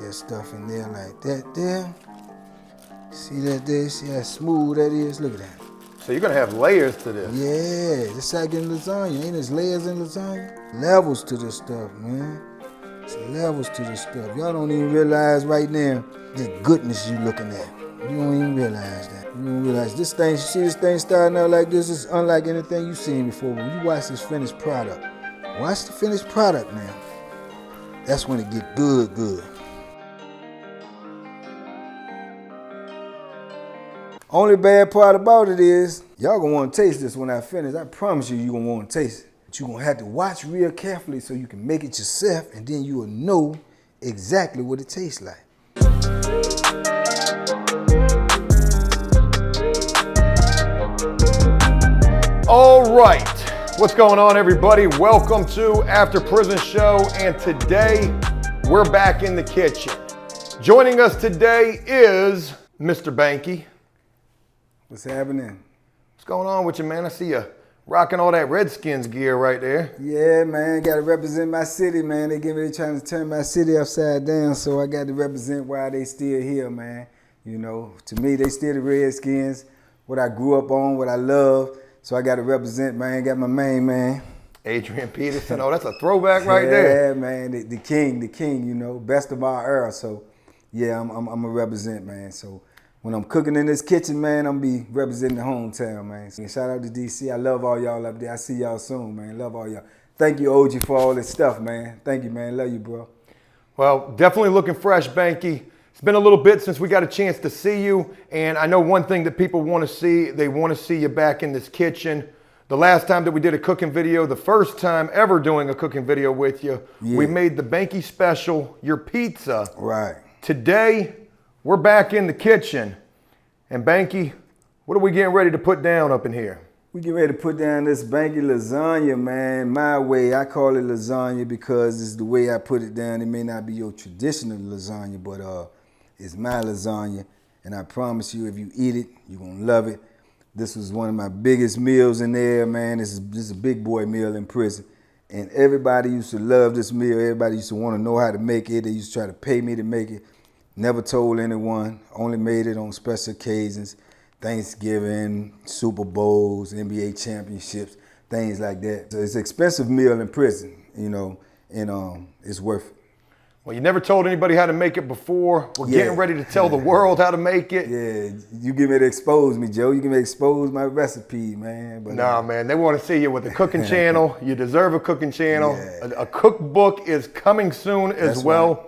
that stuff in there like that there. See that there? See how smooth that is? Look at that. So you're gonna have layers to this. Yeah, just like in lasagna. Ain't there layers in lasagna? Levels to this stuff, man. It's levels to this stuff. Y'all don't even realize right now the goodness you looking at. You don't even realize that. You don't realize this thing, you see this thing starting out like this is unlike anything you've seen before. When you watch this finished product, watch the finished product now. That's when it get good, good. Only bad part about it is, y'all gonna wanna taste this when I finish. I promise you gonna wanna taste it. But you're gonna have to watch real carefully so you can make it yourself, and then you will know exactly what it tastes like. All right, what's going on, everybody? Welcome to After Prison Show, and today we're back in the kitchen. Joining us today is Mr. Banky. What's happening? What's going on with you, man? I see you rocking all that Redskins gear right there. Yeah, man, gotta represent my city, man. They trying to turn my city upside down, so I got to represent why they still here, man. You know, to me, they still the Redskins, what I grew up on, what I love. So I got to represent, man. Got my main man. Adrian Peterson. Oh, that's a throwback right there. Yeah, man. The king, you know, best of our era. So, yeah, I'm a represent, man. So when I'm cooking in this kitchen, man, I'm be representing the hometown, man. So, shout out to DC. I love all y'all up there. I see y'all soon, man. Love all y'all. Thank you, OG, for all this stuff, man. Thank you, man. Love you, bro. Well, definitely looking fresh, Banky. It's been a little bit since we got a chance to see you, and I know one thing that people want to see, they want to see you back in this kitchen. The last time that we did a cooking video, the first time ever doing a cooking video with you, we made the Banky special, your pizza. Right. Today, we're back in the kitchen, and Banky, what are we getting ready to put down up in here? We get ready to put down this Banky lasagna, man. My way, I call it lasagna because it's the way I put it down. It may not be your traditional lasagna, but it's my lasagna, and I promise you, if you eat it, you're gonna love it. This was one of my biggest meals in there, man. This is a big boy meal in prison, and everybody used to love this meal. Everybody used to want to know how to make it. They used to try to pay me to make it. Never told anyone. Only made it on special occasions, Thanksgiving, Super Bowls, NBA championships, things like that. So it's an expensive meal in prison, you know, and it's worth it. Well, you never told anybody how to make it before. We're getting ready to tell the world how to make it. Yeah, you get ready to expose me, Joe. You get ready to expose my recipe, man. But, nah, man, they want to see you with a cooking channel. You deserve a cooking channel. Yeah. A cookbook is coming soon as well. Right.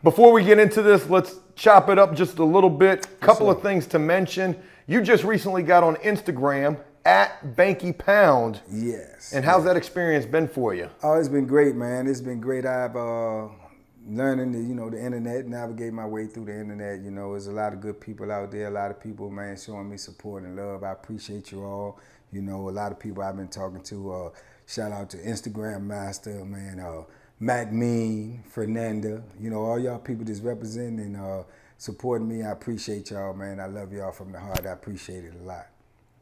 Before we get into this, let's chop it up just a little bit. Couple of things to mention. You just recently got on Instagram at Bankypound. Yes. And how's that experience been for you? Oh, it's been great, man. It's been great. I've learning the internet, navigate my way through the internet. You know, there's a lot of good people out there, a lot of people, man, showing me support and love. I appreciate you all. You know, a lot of people I've been talking to, shout out to Instagram Master, man, Mac Mean, Fernanda, you know, all y'all people that's representing and supporting me. I appreciate y'all, man. I love y'all from the heart. I appreciate it a lot.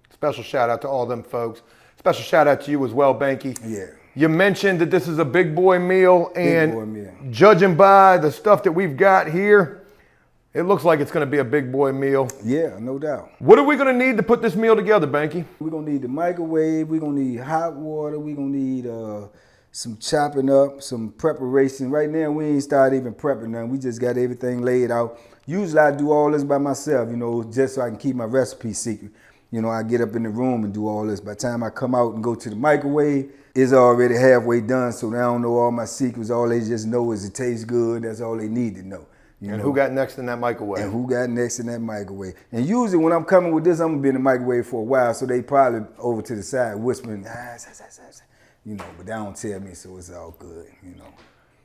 Special shout out to all them folks. Special shout out to you as well, Banky. Yeah. You mentioned that this is a big boy meal, and judging by the stuff that we've got here, it looks like it's going to be a big boy meal. Yeah, no doubt. What are we going to need to put this meal together, Banky? We're going to need the microwave. We're going to need hot water. We're going to need some chopping up, some preparation. Right now, we ain't started even prepping nothing. We just got everything laid out. Usually, I do all this by myself, you know, just so I can keep my recipe secret. You know, I get up in the room and do all this. By the time I come out and go to the microwave, it's already halfway done, so they don't know all my secrets. All they just know is it tastes good. That's all they need to know. And who got next in that microwave? And who got next in that microwave. And usually when I'm coming with this, I'm going to be in the microwave for a while, so they probably over to the side whispering, you know, but they don't tell me, so it's all good, you know.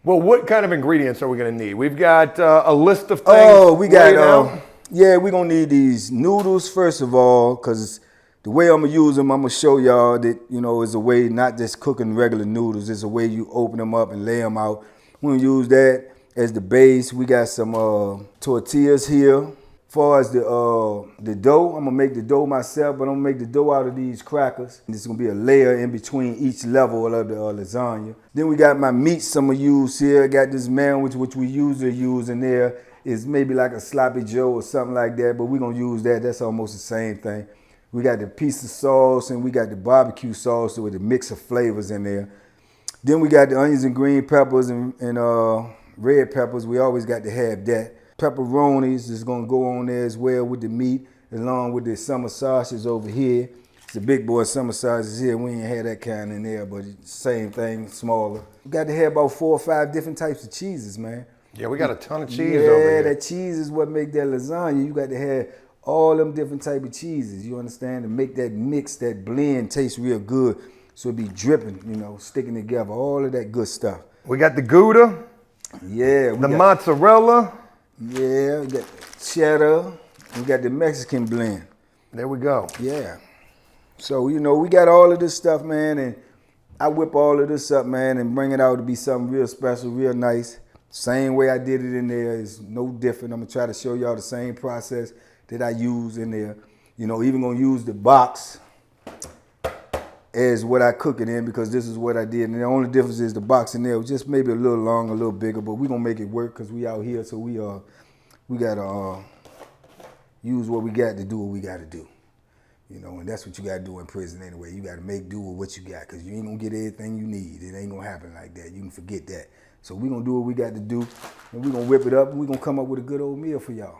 Well, what kind of ingredients are we going to need? We've got a list of things. Oh, we got, yeah, we're going to need these noodles, first of all, because the way I'm going to use them, I'm going to show y'all that, you know, is a way, not just cooking regular noodles, it's a way you open them up and lay them out. We're going to use that as the base. We got some tortillas here. Far as the dough, I'm gonna make the dough myself, but I'm gonna make the dough out of these crackers. It's gonna be a layer in between each level of the lasagna. Then we got my meats I'm gonna use here. I got this sandwich, which we usually use in there. It's maybe like a sloppy joe or something like that, but we're gonna use that. That's almost the same thing. We got the piece of sauce and we got the barbecue sauce with a mix of flavors in there. Then we got the onions and green peppers and red peppers. We always got to have that. Pepperonis is gonna go on there as well with the meat, along with the summer sausages over here. It's the big boy summer sausages here. We ain't had that kind in there, but it's same thing, smaller. We got to have about 4 or 5 different types of cheeses, man. Yeah, we got a ton of cheese over here. Yeah, that cheese is what make that lasagna. You got to have all them different type of cheeses, you understand, to make that mix, that blend taste real good. So it be dripping, you know, sticking together, all of that good stuff. We got the Gouda. Yeah. The mozzarella. Yeah, we got cheddar. We got the Mexican blend. There we go. Yeah. So, you know, we got all of this stuff, man, and I whip all of this up, man, and bring it out to be something real special, real nice. Same way I did it in there is no different. I'm gonna try to show y'all the same process that I use in there. You know, even gonna use the box as what I cook it in because this is what I did. And the only difference is the box in there was just maybe a little longer, a little bigger, but we're gonna make it work because we out here, so we gotta use what we got to do what we gotta do. You know, and that's what you gotta do in prison anyway. You gotta make do with what you got because you ain't gonna get everything you need. It ain't gonna happen like that. You can forget that. So we're gonna do what we got to do and we're gonna whip it up and we're gonna come up with a good old meal for y'all.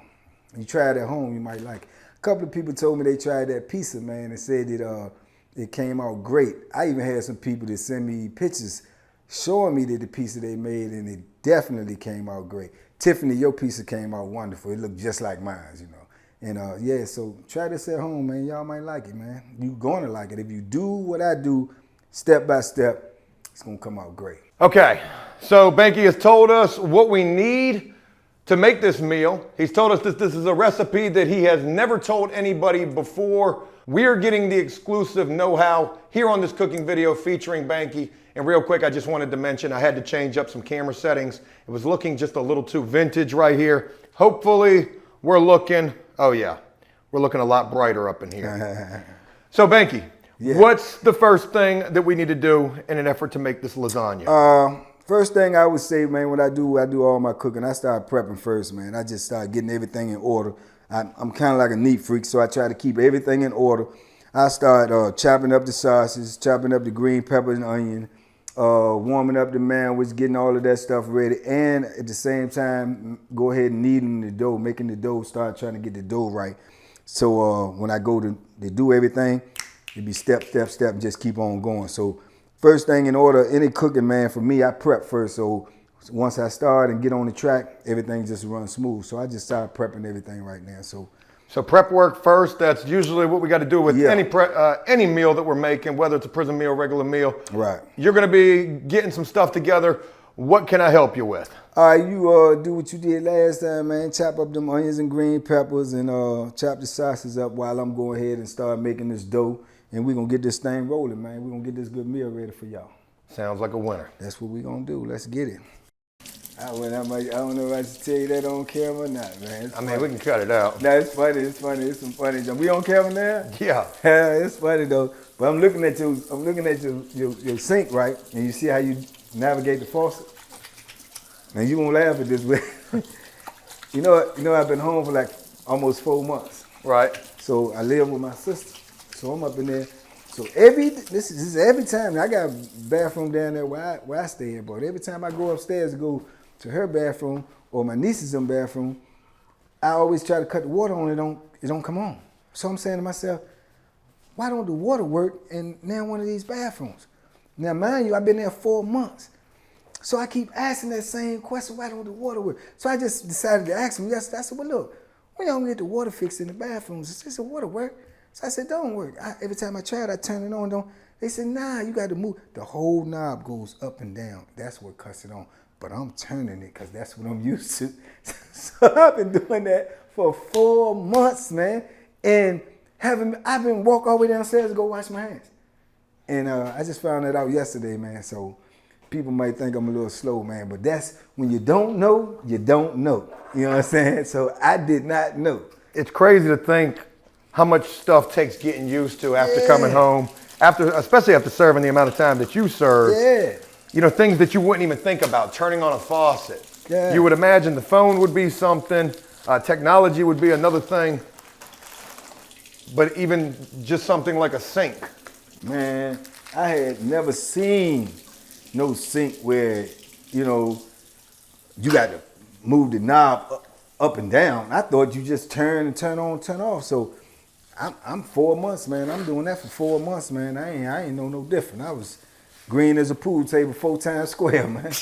You try it at home, you might like it. A couple of people told me they tried that pizza, man, and said that it came out great. I even had some people that send me pictures showing me that the pizza they made, and it definitely came out great. Tiffany, your pizza came out wonderful. It looked just like mine, you know. And yeah, so try this at home, man. Y'all might like it, man. You're gonna like it. If you do what I do, step by step, it's gonna come out great. Okay, so Banky has told us what we need to make this meal. He's told us that this is a recipe that he has never told anybody before. We are getting the exclusive know-how here on this cooking video featuring Banky. And real quick, I just wanted to mention I had to change up some camera settings. It was looking just a little too vintage right here. Hopefully we're looking, oh yeah, we're looking a lot brighter up in here. So Banky, yeah. What's the first thing that we need to do in an effort to make this lasagna? First thing I would say, man, when I do all my cooking, I start prepping first, man. I just start getting everything in order. I'm kind of like a neat freak, so I try to keep everything in order. I start chopping up the sausages, chopping up the green pepper and onion, warming up the sandwich, getting all of that stuff ready, and at the same time, go ahead and kneading the dough, making the dough, start trying to get the dough right. So when I go to do everything, it be step, step, step, and just keep on going. So first thing in order, any cooking, man, for me, I prep first. So once I start and get on the track, everything just runs smooth. So I just start prepping everything right now. So prep work first. That's usually what we got to do with any meal that we're making, whether it's a prison meal, regular meal. Right. You're going to be getting some stuff together. What can I help you with? All right, you do what you did last time, man. Chop up them onions and green peppers and chop the sausages up while I'm going ahead and start making this dough. And we're going to get this thing rolling, man. We're going to get this good meal ready for y'all. Sounds like a winner. That's what we're going to do. Let's get it. I don't know if I should tell you that on camera or not, man. I mean, we can cut it out. No, it's funny. It's funny. It's some funny. We on camera now? Yeah. It's funny though. But I'm looking at your sink, right? And you see how you navigate the faucet. Now you won't laugh at this, but you know I've been home for like almost 4 months. Right. So I live with my sister. So I'm up in there. So every time I got a bathroom down there where I stay at, but every time I go upstairs to go to her bathroom or my niece's bathroom, I always try to cut the water on. It don't come on. So I'm saying to myself, why don't the water work in now one of these bathrooms? Now mind you, I've been there 4 months. So I keep asking that same question, why don't the water work? So I just decided to ask them yesterday. I said, well look, when y'all get the water fixed in the bathrooms? They said, water work? So I said, don't work. Every time I try it, I turn it on. They said, nah, you got to move. The whole knob goes up and down. That's what cuts it on. But I'm turning it because that's what I'm used to. So I've been doing that for 4 months, man. And I've been walk all the way downstairs to go wash my hands. And I just found that out yesterday, man. So people might think I'm a little slow, man. But that's when you don't know, you don't know. You know what I'm saying? So I did not know. It's crazy to think how much stuff takes getting used to after coming home, especially after serving the amount of time that you served. Yeah. You know, things that you wouldn't even think about, turning on a faucet. Yeah. You would imagine the phone would be something, technology would be another thing, but even just something like a sink. Man, I had never seen no sink where, you know, you got to move the knob up and down. I thought you just turn and turn on, turn off. So I'm 4 months, man. I'm doing that for 4 months, man. I ain't know no different. I was green as a pool table 4 times square, man.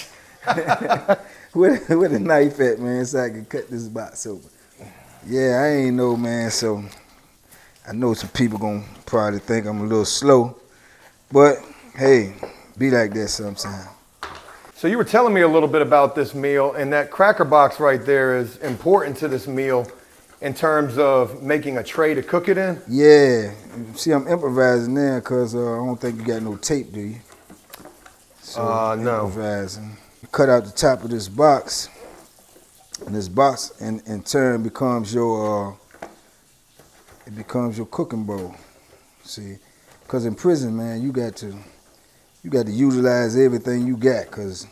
with a knife at, man, so I can cut this box open. Yeah, I ain't know, man. So I know some people gonna probably think I'm a little slow, but hey, be like that sometimes. So you were telling me a little bit about this meal, and that cracker box right there is important to this meal in terms of making a tray to cook it in? Yeah. See, I'm improvising now because I don't think you got no tape, do you? So no. Improvising. Cut out the top of this box, and this box in turn becomes your cooking bowl. See, because in prison, man, you got to utilize everything you got, because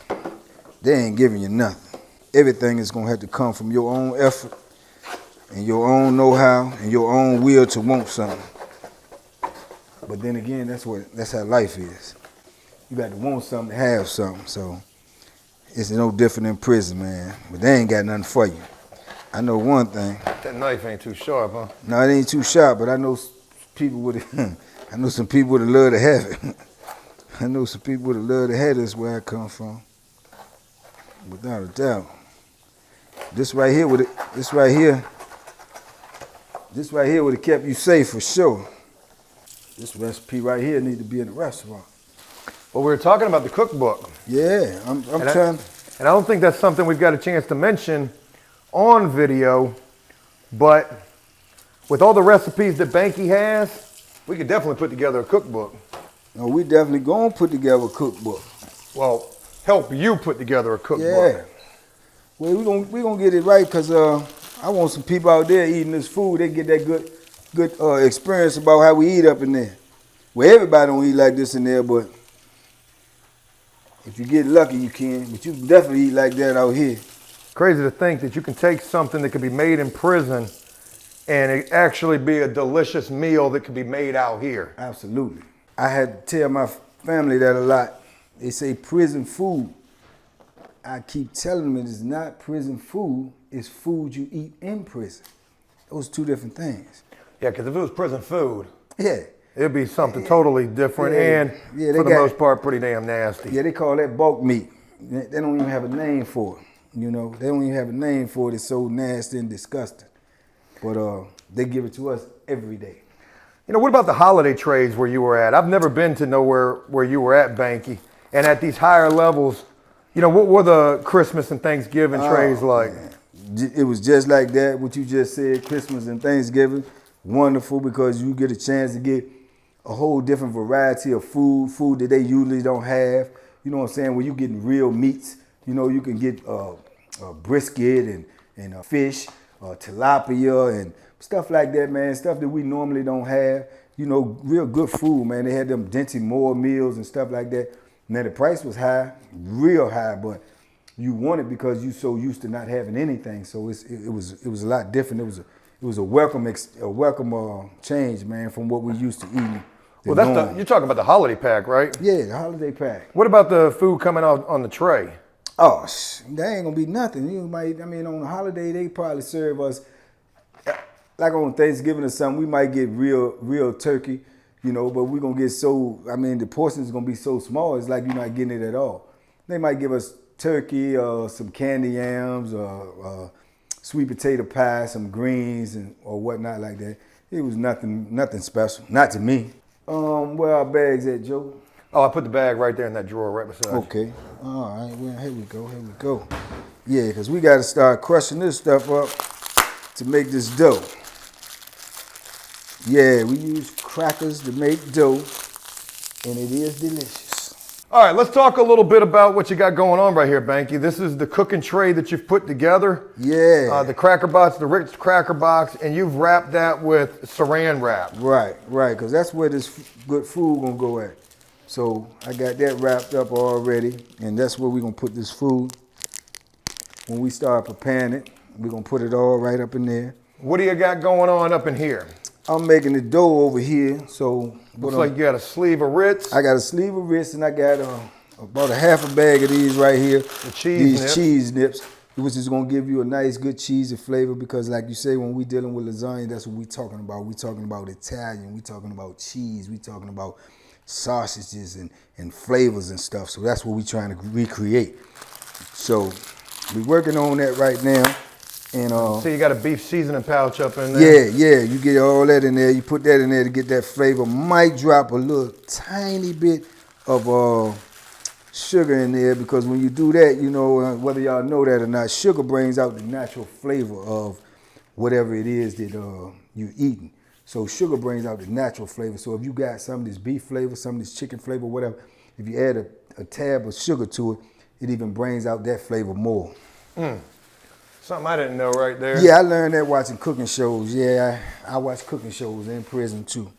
they ain't giving you nothing. Everything is gonna have to come from your own effort and your own know-how and your own will to want something. But then again, that's how life is. You got to want something to have something. So it's no different in prison, man. But they ain't got nothing for you. I know one thing. That knife ain't too sharp, huh? No, it ain't too sharp, but I know people would I know some people would love to have it. I know some people would love to have this where I come from. Without a doubt. This right here would have kept you safe for sure. This recipe right here need to be in the restaurant. Well, we were talking about the cookbook. Yeah, I'm trying. And I don't think that's something we've got a chance to mention on video, but with all the recipes that Banky has, we could definitely put together a cookbook. No, we definitely gonna put together a cookbook. Well, help you put together a cookbook. Yeah. Well, we gonna get it right, because I want some people out there eating this food. They get that good experience about how we eat up in there. Well, everybody don't eat like this in there, but if you get lucky, you can. But you can definitely eat like that out here. Crazy to think that you can take something that could be made in prison and it actually be a delicious meal that could be made out here. Absolutely. I had to tell my family that a lot. They say prison food. I keep telling them it is not prison food. It's food you eat in prison. Those are two different things. Yeah, because if it was prison food, yeah, it'd be something totally different and for the most part pretty damn nasty. Yeah, they call that bulk meat. They don't even have a name for it. You know, they don't even have a name for it. It's so nasty and disgusting. But they give it to us every day. You know, what about the holiday trays where you were at? I've never been to nowhere where you were at, Banky. And at these higher levels, you know, what were the Christmas and Thanksgiving trays like? Man. It was just like that, what you just said, Christmas and Thanksgiving. Wonderful, because you get a chance to get a whole different variety of food that they usually don't have. You know what I'm saying? When you getting real meats, you know, you can get brisket and fish, tilapia and stuff like that, man. Stuff that we normally don't have. You know, real good food, man. They had them Dinty Moore meals and stuff like that. Now the price was high, real high, but you want it because you so used to not having anything. So it was a lot different. It was a welcome change, man, from what we used to eating. Well, you're talking about the holiday pack, right? Yeah, the holiday pack. What about the food coming out on the tray? Oh, that ain't gonna be nothing. You might, I mean, on the holiday they probably serve us like on Thanksgiving or something. We might get real turkey, you know, but we're gonna get the portions gonna be so small. It's like you're not getting it at all. They might give us turkey or some candy yams or sweet potato pie, some greens or whatnot like that. It was nothing special, not to me. Where our bags at, Joe? Oh, I put the bag right there in that drawer right beside you. Okay. All right. Well, here we go. Yeah, because we got to start crushing this stuff up to make this dough. Yeah, we use crackers to make dough, and it is delicious. All right, let's talk a little bit about what you got going on right here, Banky. This is the cooking tray that you've put together. Yeah. The cracker box, the rich cracker box, and you've wrapped that with saran wrap. Right, because that's where this good food gonna go at. So I got that wrapped up already, and that's where we're gonna put this food. When we start preparing it, we're gonna put it all right up in there. What do you got going on up in here? I'm making the dough over here, so looks like you got a sleeve of Ritz. I got a sleeve of Ritz, and I got about a half a bag of these right here. The cheese nips, which is gonna give you a nice, good cheesy flavor. Because, like you say, when we dealing with lasagna, that's what we talking about. We talking about Italian. We talking about cheese. We talking about sausages and flavors and stuff. So that's what we trying to recreate. So we working on that right now. And so you got a beef seasoning pouch up in there? Yeah, you get all that in there. You put that in there to get that flavor. Might drop a little tiny bit of sugar in there, because when you do that, you know, whether y'all know that or not, sugar brings out the natural flavor of whatever it is that you're eating. So sugar brings out the natural flavor. So if you got some of this beef flavor, some of this chicken flavor, whatever, if you add a tab of sugar to it, it even brings out that flavor more. Something I didn't know right there. Yeah, I learned that watching cooking shows. Yeah, I watch cooking shows in prison too.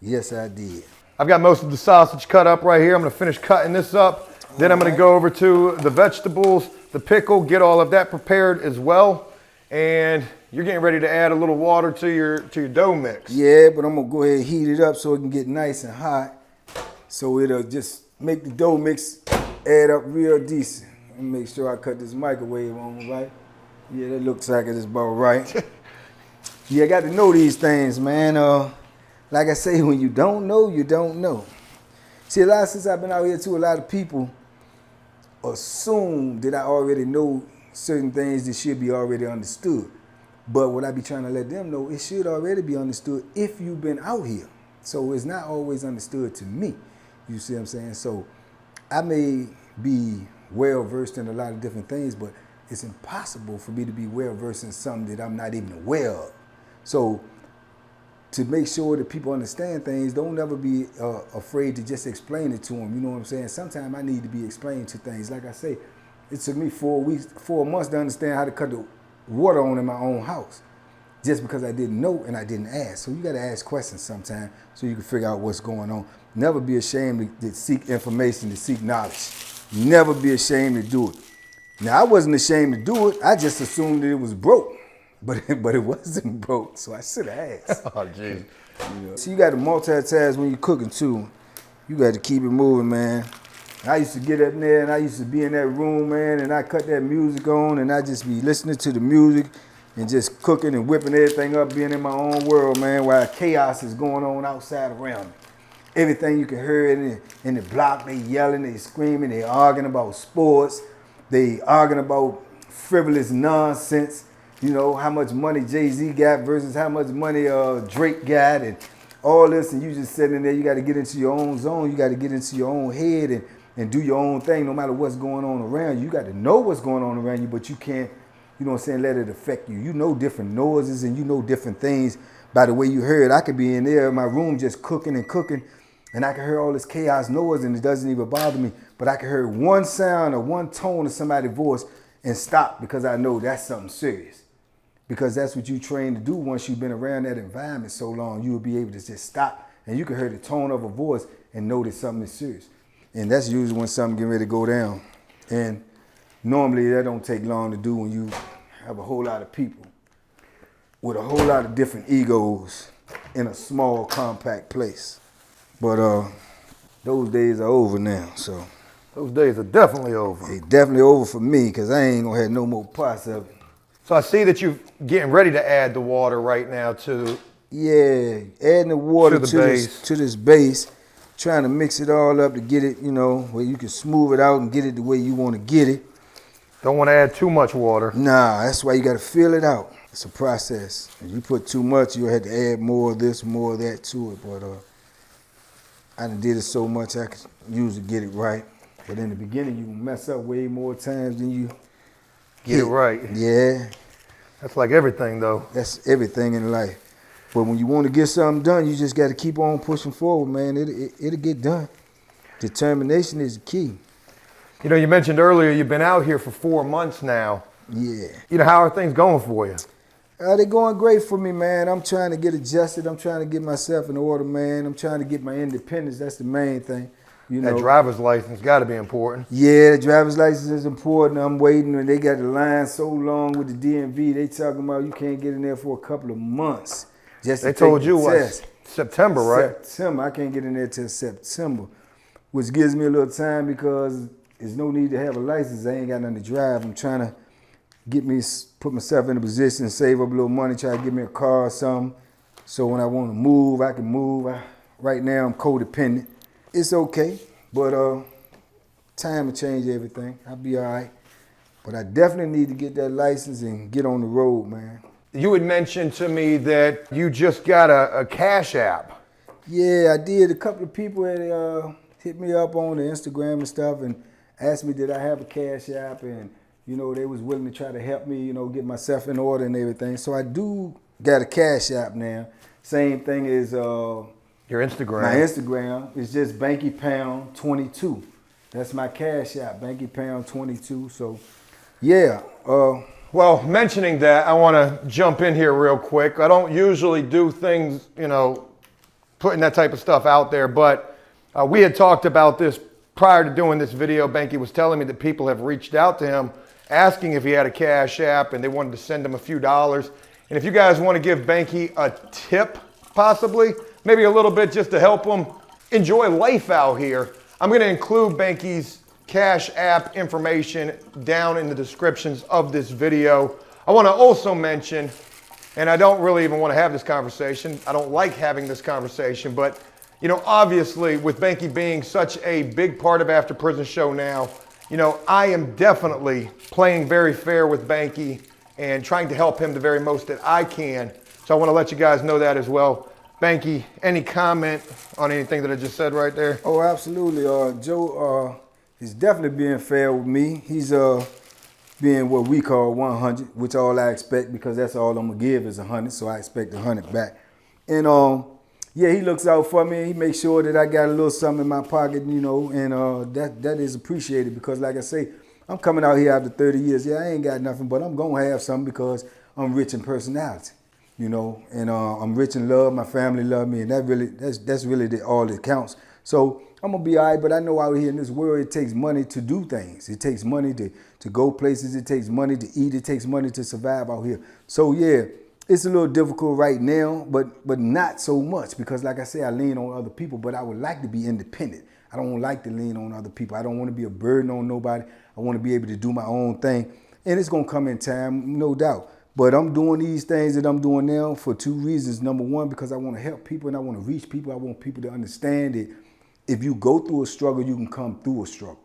Yes, I did. I've got most of the sausage cut up right here. I'm gonna finish cutting this up. Then I'm gonna go over to the vegetables, the pickle, get all of that prepared as well. And you're getting ready to add a little water to your dough mix. Yeah, but I'm gonna go ahead and heat it up so it can get nice and hot. So it'll just make the dough mix add up real decent. Let me make sure I cut this microwave on right. Yeah, that looks like it's about right. Yeah, I got to know these things, man. Like I say, when you don't know, you don't know. See, since I've been out here too, a lot of people assume that I already know certain things that should be already understood. But what I be trying to let them know, it should already be understood if you've been out here. So it's not always understood to me. You see what I'm saying? So I may be well versed in a lot of different things, but it's impossible for me to be well versed in something that I'm not even aware of. So to make sure that people understand things, don't ever be afraid to just explain it to them. You know what I'm saying? Sometimes I need to be explained to things. Like I say, it took me 4 months to understand how to cut the water on in my own house, just because I didn't know and I didn't ask. So you got to ask questions sometimes so you can figure out what's going on. Never be ashamed to seek information, to seek knowledge. Never be ashamed to do it. Now, I wasn't ashamed to do it. I just assumed that it was broke, but it wasn't broke, so I should have asked. Oh, geez. You know? So you got to multitask when you're cooking too. You got to keep it moving, man. I used to get up there and I used to be in that room, man, and I cut that music on and I just be listening to the music and just cooking and whipping everything up, being in my own world, man, while chaos is going on outside around me. Everything you can hear in the block, they yelling, they screaming, they arguing about sports. They arguing about frivolous nonsense, you know, how much money Jay-Z got versus how much money Drake got and all this, and you just sitting there. You got to get into your own zone. You got to get into your own head and do your own thing no matter what's going on around you. You got to know what's going on around you, but you can't, you know what I'm saying, let it affect you. You know different noises and you know different things by the way you heard. I could be in there in my room just cooking and I can hear all this chaos noise and it doesn't even bother me. But I can hear one sound or one tone of somebody's voice and stop because I know that's something serious. Because that's what you trained to do once you've been around that environment so long. You will be able to just stop and you can hear the tone of a voice and know that something is serious. And that's usually when something getting ready to go down. And normally that don't take long to do when you have a whole lot of people with a whole lot of different egos in a small, compact place. But those days are over now, so. Those days are definitely over. They definitely over for me, because I ain't gonna have no more parts of it. So I see that you're getting ready to add the water right now to. Yeah, adding the water to this base, trying to mix it all up to get it, you know, where you can smooth it out and get it the way you want to get it. Don't want to add too much water. Nah, that's why you got to feel it out. It's a process. If you put too much, you'll have to add more of this, more of that to it. But I done did it so much I could usually get it right. But in the beginning, you mess up way more times than you get it right. Yeah. That's like everything, though. That's everything in life. But when you want to get something done, you just got to keep on pushing forward, man. It'll get done. Determination is the key. You know, you mentioned earlier you've been out here for 4 months now. Yeah. You know, how are things going for you? They're going great for me, man. I'm trying to get adjusted. I'm trying to get myself in order, man. I'm trying to get my independence. That's the main thing. You know, that driver's license got to be important. Yeah, the driver's license is important. I'm waiting, and they got the line so long with the DMV. They talking about you can't get in there for a couple of months. Just to they told take you the what? test. September, right? September. I can't get in there till September, which gives me a little time because there's no need to have a license. I ain't got nothing to drive. I'm trying to put myself in a position, save up a little money, try to get me a car or something. So when I want to move, I can move. Right now, I'm codependent. It's okay, but time will change everything. I'll be all right. But I definitely need to get that license and get on the road, man. You had mentioned to me that you just got a Cashapp. Yeah, I did. A couple of people had hit me up on the Instagram and stuff and asked me did I have a Cashapp, and you know, they was willing to try to help me, you know, get myself in order and everything. So I do got a Cashapp now. Same thing as your Instagram. My Instagram is just Bankypound 22. That's my Cashapp, Bankypound 22. So yeah. Well, mentioning that, I want to jump in here real quick. I don't usually do things, you know, putting that type of stuff out there, but we had talked about this prior to doing this video. Banky was telling me that people have reached out to him asking if he had a Cashapp, and they wanted to send him a few dollars. And if you guys want to give Banky a tip, possibly, maybe a little bit just to help him enjoy life out here, I'm going to include Banky's Cashapp information down in the descriptions of this video. I want to also mention, and I don't really even want to have this conversation, I don't like having this conversation, but you know, obviously with Banky being such a big part of After Prison Show now, you know, I am definitely playing very fair with Banky and trying to help him the very most that I can. So I want to let you guys know that as well. Banky, any comment on anything that I just said right there? Oh, absolutely. Joe is definitely being fair with me. He's being what we call 100, which all I expect, because that's all I'm gonna give is 100. So I expect 100 back. And yeah, he looks out for me. He makes sure that I got a little something in my pocket, you know, and that is appreciated, because like I say, I'm coming out here after 30 years. Yeah, I ain't got nothing, but I'm gonna have something because I'm rich in personality, you know, and I'm rich in love. My family love me, and that's really all that counts. So I'm gonna be all right, but I know out here in this world, it takes money to do things. It takes money to go places. It takes money to eat. It takes money to survive out here. So yeah, it's a little difficult right now, but not so much, because like I say, I lean on other people, but I would like to be independent. I don't like to lean on other people. I don't want to be a burden on nobody. I want to be able to do my own thing, and it's gonna come in time, no doubt. But I'm doing these things that I'm doing now for two reasons. Number one, because I want to help people and I want to reach people. I want people to understand that if you go through a struggle, you can come through a struggle.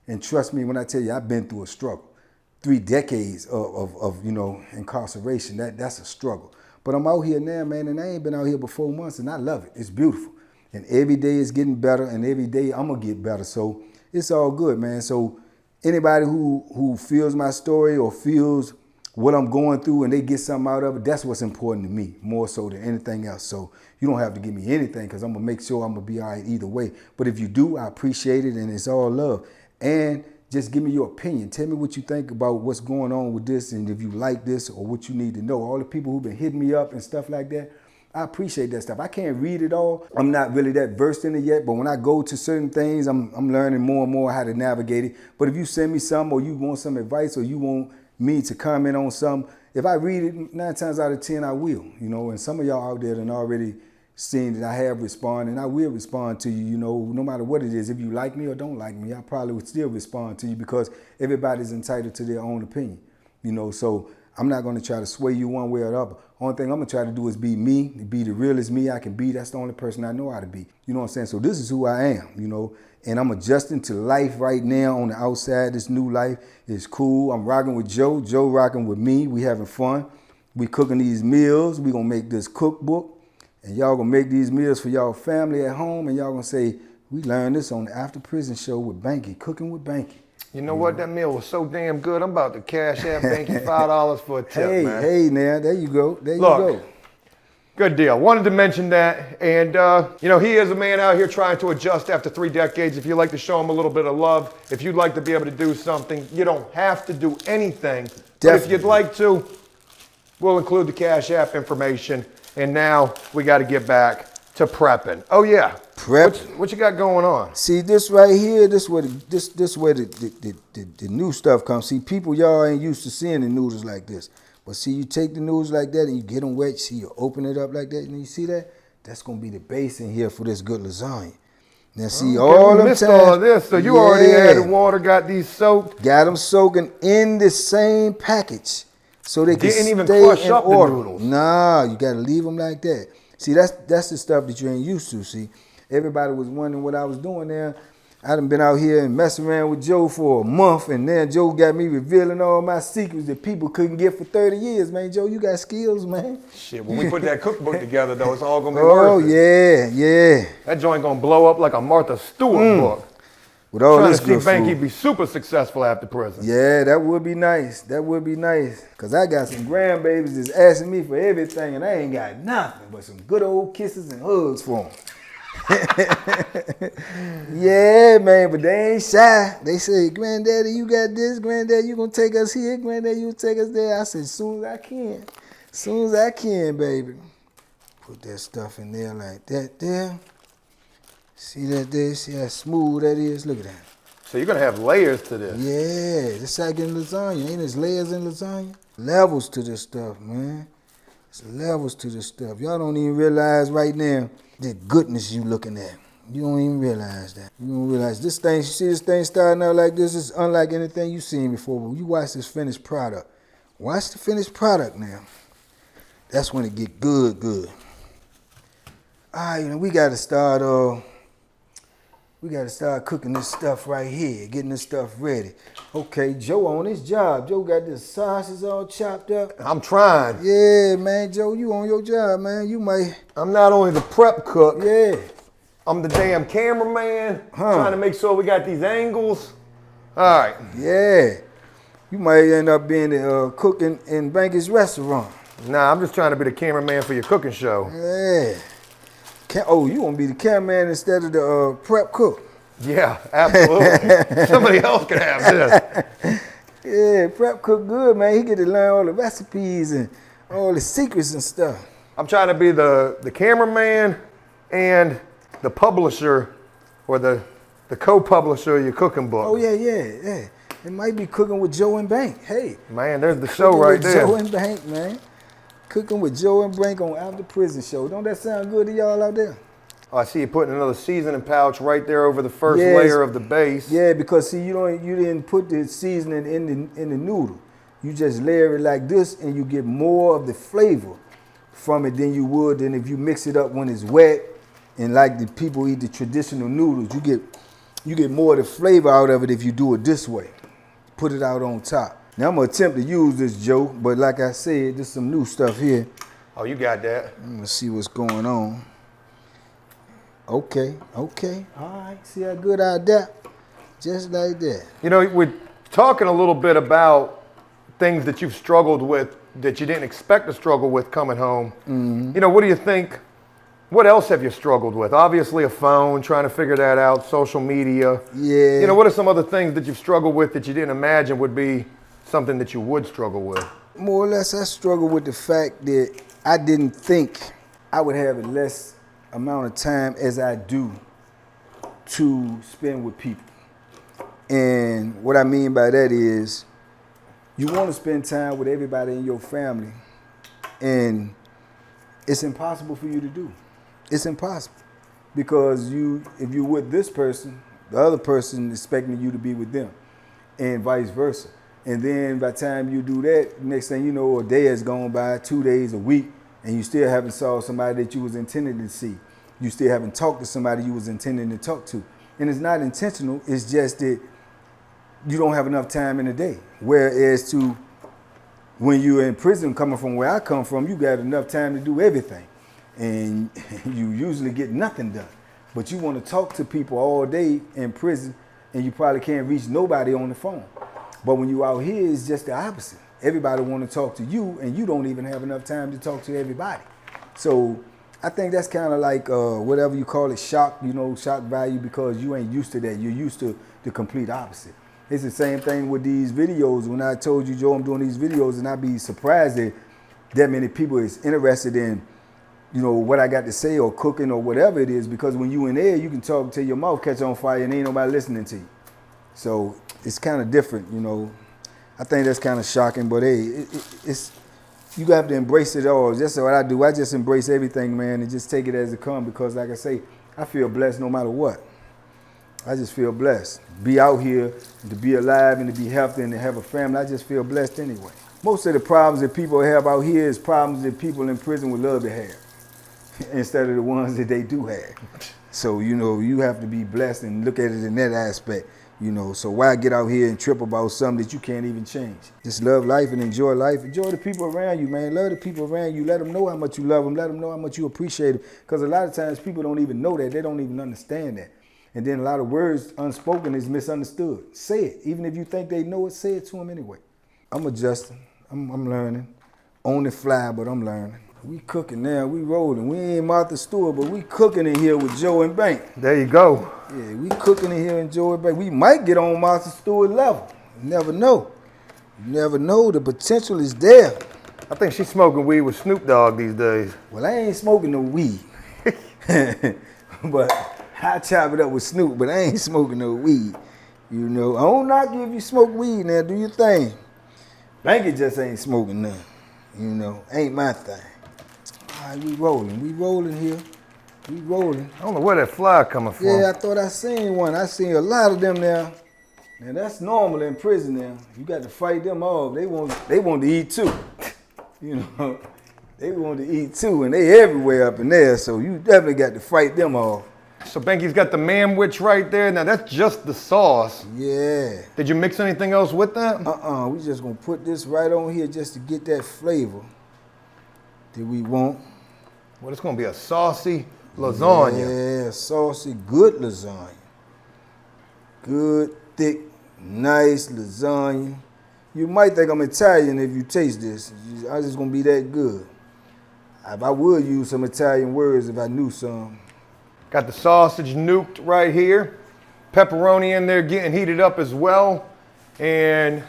And trust me when I tell you, I've been through a struggle. 3 decades of you know, incarceration, that's a struggle. But I'm out here now, man, and I ain't been out here but 4 months, and I love it. It's beautiful. And every day is getting better, and every day I'm gonna get better. So it's all good, man. So anybody who feels my story or feels what I'm going through and they get something out of it, that's what's important to me, more so than anything else. So you don't have to give me anything, because I'm gonna make sure I'm gonna be all right either way. But if you do, I appreciate it, and it's all love. And just give me your opinion. Tell me what you think about what's going on with this, and if you like this or what you need to know. All the people who've been hitting me up and stuff like that, I appreciate that stuff. I can't read it all. I'm not really that versed in it yet, but when I go to certain things, I'm learning more and more how to navigate it. But if you send me some, or you want some advice, or you want me to comment on something, if I read it, 9 times out of 10, I will, you know. And some of y'all out there done already seen that I have responded, and I will respond to you, you know, no matter what it is. If you like me or don't like me, I probably would still respond to you, because everybody's entitled to their own opinion, you know. So I'm not going to try to sway you one way or the other. Only thing I'm going to try to do is be me, be the realest me I can be. That's the only person I know how to be. You know what I'm saying? So this is who I am, you know, and I'm adjusting to life right now on the outside. This new life is cool. I'm rocking with Joe. Joe rocking with me. We having fun. We cooking these meals. We going to make this cookbook. And y'all gonna make these meals for y'all family at home, and y'all gonna say, we learned this on the After Prison Show with Banky, cooking with Banky. You know what? That meal was so damn good. I'm about to cash out Banky $5 for a tip, hey, man. Hey, now, there you go. There you go. Good deal. Wanted to mention that. And, you know, he is a man out here trying to adjust after 3 decades. If you'd like to show him a little bit of love, if you'd like to be able to do something, you don't have to do anything. Definitely. But if you'd like to, we'll include the Cashapp information. And now we got to get back to prepping. Oh, yeah. Prepping. What you got going on? See, this right here, this where the new stuff comes. See, people, y'all ain't used to seeing the noodles like this. But see, you take the noodles like that and you get them wet. See, you open it up like that and you see that? That's going to be the base in here for this good lasagna. Now, see, all them missed all of this. So you already added water, got these soaked. Got them soaking in the same package. So they can Didn't even stay crush in up the order. noodles. Nah, you got to leave them like that. See, that's the stuff that you ain't used to, see. Everybody was wondering what I was doing there. I done been out here and messing around with Joe for a month, and then Joe got me revealing all my secrets that people couldn't get for 30 years, man. Joe, you got skills, man. Shit, when we put that cookbook together, though, it's all going to be Oh, worth it. yeah. That joint going to blow up like a Martha Stewart book. With all Trying this to see good Banky food. be super successful after prison. Yeah, that would be nice. That would be nice. Because I got some grandbabies that's asking me for everything, and I ain't got nothing but some good old kisses and hugs for them. Yeah, man, but they ain't shy. They say, Granddaddy, you got this. Granddaddy, you gonna take us here. Granddaddy, you take us there. I said, as soon as I can. As soon as I can, baby. Put that stuff in there like that there. See that there? See how smooth that is? Look at that. So you're going to have layers to this. Yeah, this like in lasagna. Ain't there layers in lasagna? Levels to this stuff, man. It's levels to this stuff. Y'all don't even realize right now the goodness you looking at. You don't even realize that. You don't realize this thing, you see this thing starting out like this, it's unlike anything you've seen before. But you watch this finished product. Watch the finished product now. That's when it get good. All right, you know, we got to start cooking this stuff right here, getting this stuff ready. Okay, Joe on his job. Joe got this sausage all chopped up. I'm trying. Yeah, man, Joe, you on your job, man. You might. I'm not only the prep cook. Yeah. I'm the damn cameraman. Trying to make sure we got these angles. All right. Yeah. You might end up being the cook in Banky's restaurant. Nah, I'm just trying to be the cameraman for your cooking show. Yeah. Oh, you want to be the cameraman instead of the prep cook? Yeah, absolutely. Somebody else can have this. Yeah, prep cook good, man. He get to learn all the recipes and all the secrets and stuff. I'm trying to be the cameraman and the publisher or the co-publisher of your cooking book. Oh, yeah. It might be cooking with Joe and Bank. Hey. Man, there's the show right there. Joe and Bank, man. Cooking with Joe and Bank on AfterPrisonShow. Don't that sound good to y'all out there? Oh, I see you putting another seasoning pouch right there over the first layer of the base. Yeah, because see, you didn't put the seasoning in the noodle. You just layer it like this, and you get more of the flavor from it than you would if you mix it up when it's wet. And like the people eat the traditional noodles, you get more of the flavor out of it if you do it this way. Put it out on top. Now I'm gonna attempt to use this, Joe, but like I said, there's some new stuff here. Oh, you got that. I'm gonna see what's going on. Okay. All right, see how good I adapt? Just like that. You know, we're talking a little bit about things that you've struggled with that you didn't expect to struggle with coming home. Mm-hmm. You know, what do you think? What else have you struggled with? Obviously a phone, trying to figure that out, social media. Yeah. You know, what are some other things that you've struggled with that you didn't imagine would be something that you would struggle with? More or less, I struggle with the fact that I didn't think I would have a less amount of time as I do to spend with people. And what I mean by that is you want to spend time with everybody in your family, and it's impossible for you to do. It's impossible because if you're with this person, the other person is expecting you to be with them, and vice versa. And then by the time you do that, next thing you know, a day has gone by, 2 days, a week, and you still haven't saw somebody that you was intending to see. You still haven't talked to somebody you was intending to talk to. And it's not intentional, it's just that you don't have enough time in a day. Whereas when you're in prison, coming from where I come from, you got enough time to do everything. And you usually get nothing done. But you want to talk to people all day in prison, and you probably can't reach nobody on the phone. But when you out here, it's just the opposite. Everybody want to talk to you, and you don't even have enough time to talk to everybody. So I think that's kind of like whatever you call it, shock, shock value, because you ain't used to that. You're used to the complete opposite. It's the same thing with these videos. When I told you, Joe, I'm doing these videos, and I'd be surprised that many people is interested in, what I got to say or cooking or whatever it is, because when you in there, you can talk till your mouth catch on fire and ain't nobody listening to you. So it's kind of different, I think that's kind of shocking, but hey, it's you have to embrace it all. That's what I do. I just embrace everything, man, and just take it as it comes, because like I say, I feel blessed no matter what. I just feel blessed. Be out here, and to be alive, and to be healthy, and to have a family, I just feel blessed anyway. Most of the problems that people have out here is problems that people in prison would love to have, instead of the ones that they do have. So, you have to be blessed and look at it in that aspect. So why get out here and trip about something that you can't even change? Just love life and enjoy life. Enjoy the people around you, man. Love the people around you. Let them know how much you love them. Let them know how much you appreciate them. Because a lot of times people don't even know that. They don't even understand that. And then a lot of words unspoken is misunderstood. Say it. Even if you think they know it, say it to them anyway. I'm adjusting. I'm learning. On the fly, but I'm learning. We cooking now. We rolling. We ain't Martha Stewart, but we cooking in here with Joe and Bank. There you go. Yeah, we cooking in here and Joe and Bank. We might get on Martha Stewart level. You never know. You never know. The potential is there. I think she's smoking weed with Snoop Dogg these days. Well, I ain't smoking no weed. But I chop it up with Snoop, but I ain't smoking no weed. I don't knock you if you smoke weed now. Do your thing. Banky just ain't smoking none. Ain't my thing. All right, we rolling. We rolling here. We rolling. I don't know where that fly coming from. Yeah, I thought I seen one. I seen a lot of them now. And that's normal in prison now. You got to fight them off. They want to eat too. They want to eat too, and they everywhere up in there. So you definitely got to fight them off. So Banky's got the manwich right there. Now that's just the sauce. Yeah. Did you mix anything else with that? We just gonna put this right on here just to get that flavor that we want. Well, it's gonna be a saucy lasagna. Yeah, saucy, good lasagna. Good, thick, nice lasagna. You might think I'm Italian if you taste this. I'm just gonna be that good. If I would use some Italian words if I knew some. Got the sausage nuked right here. Pepperoni in there getting heated up as well. And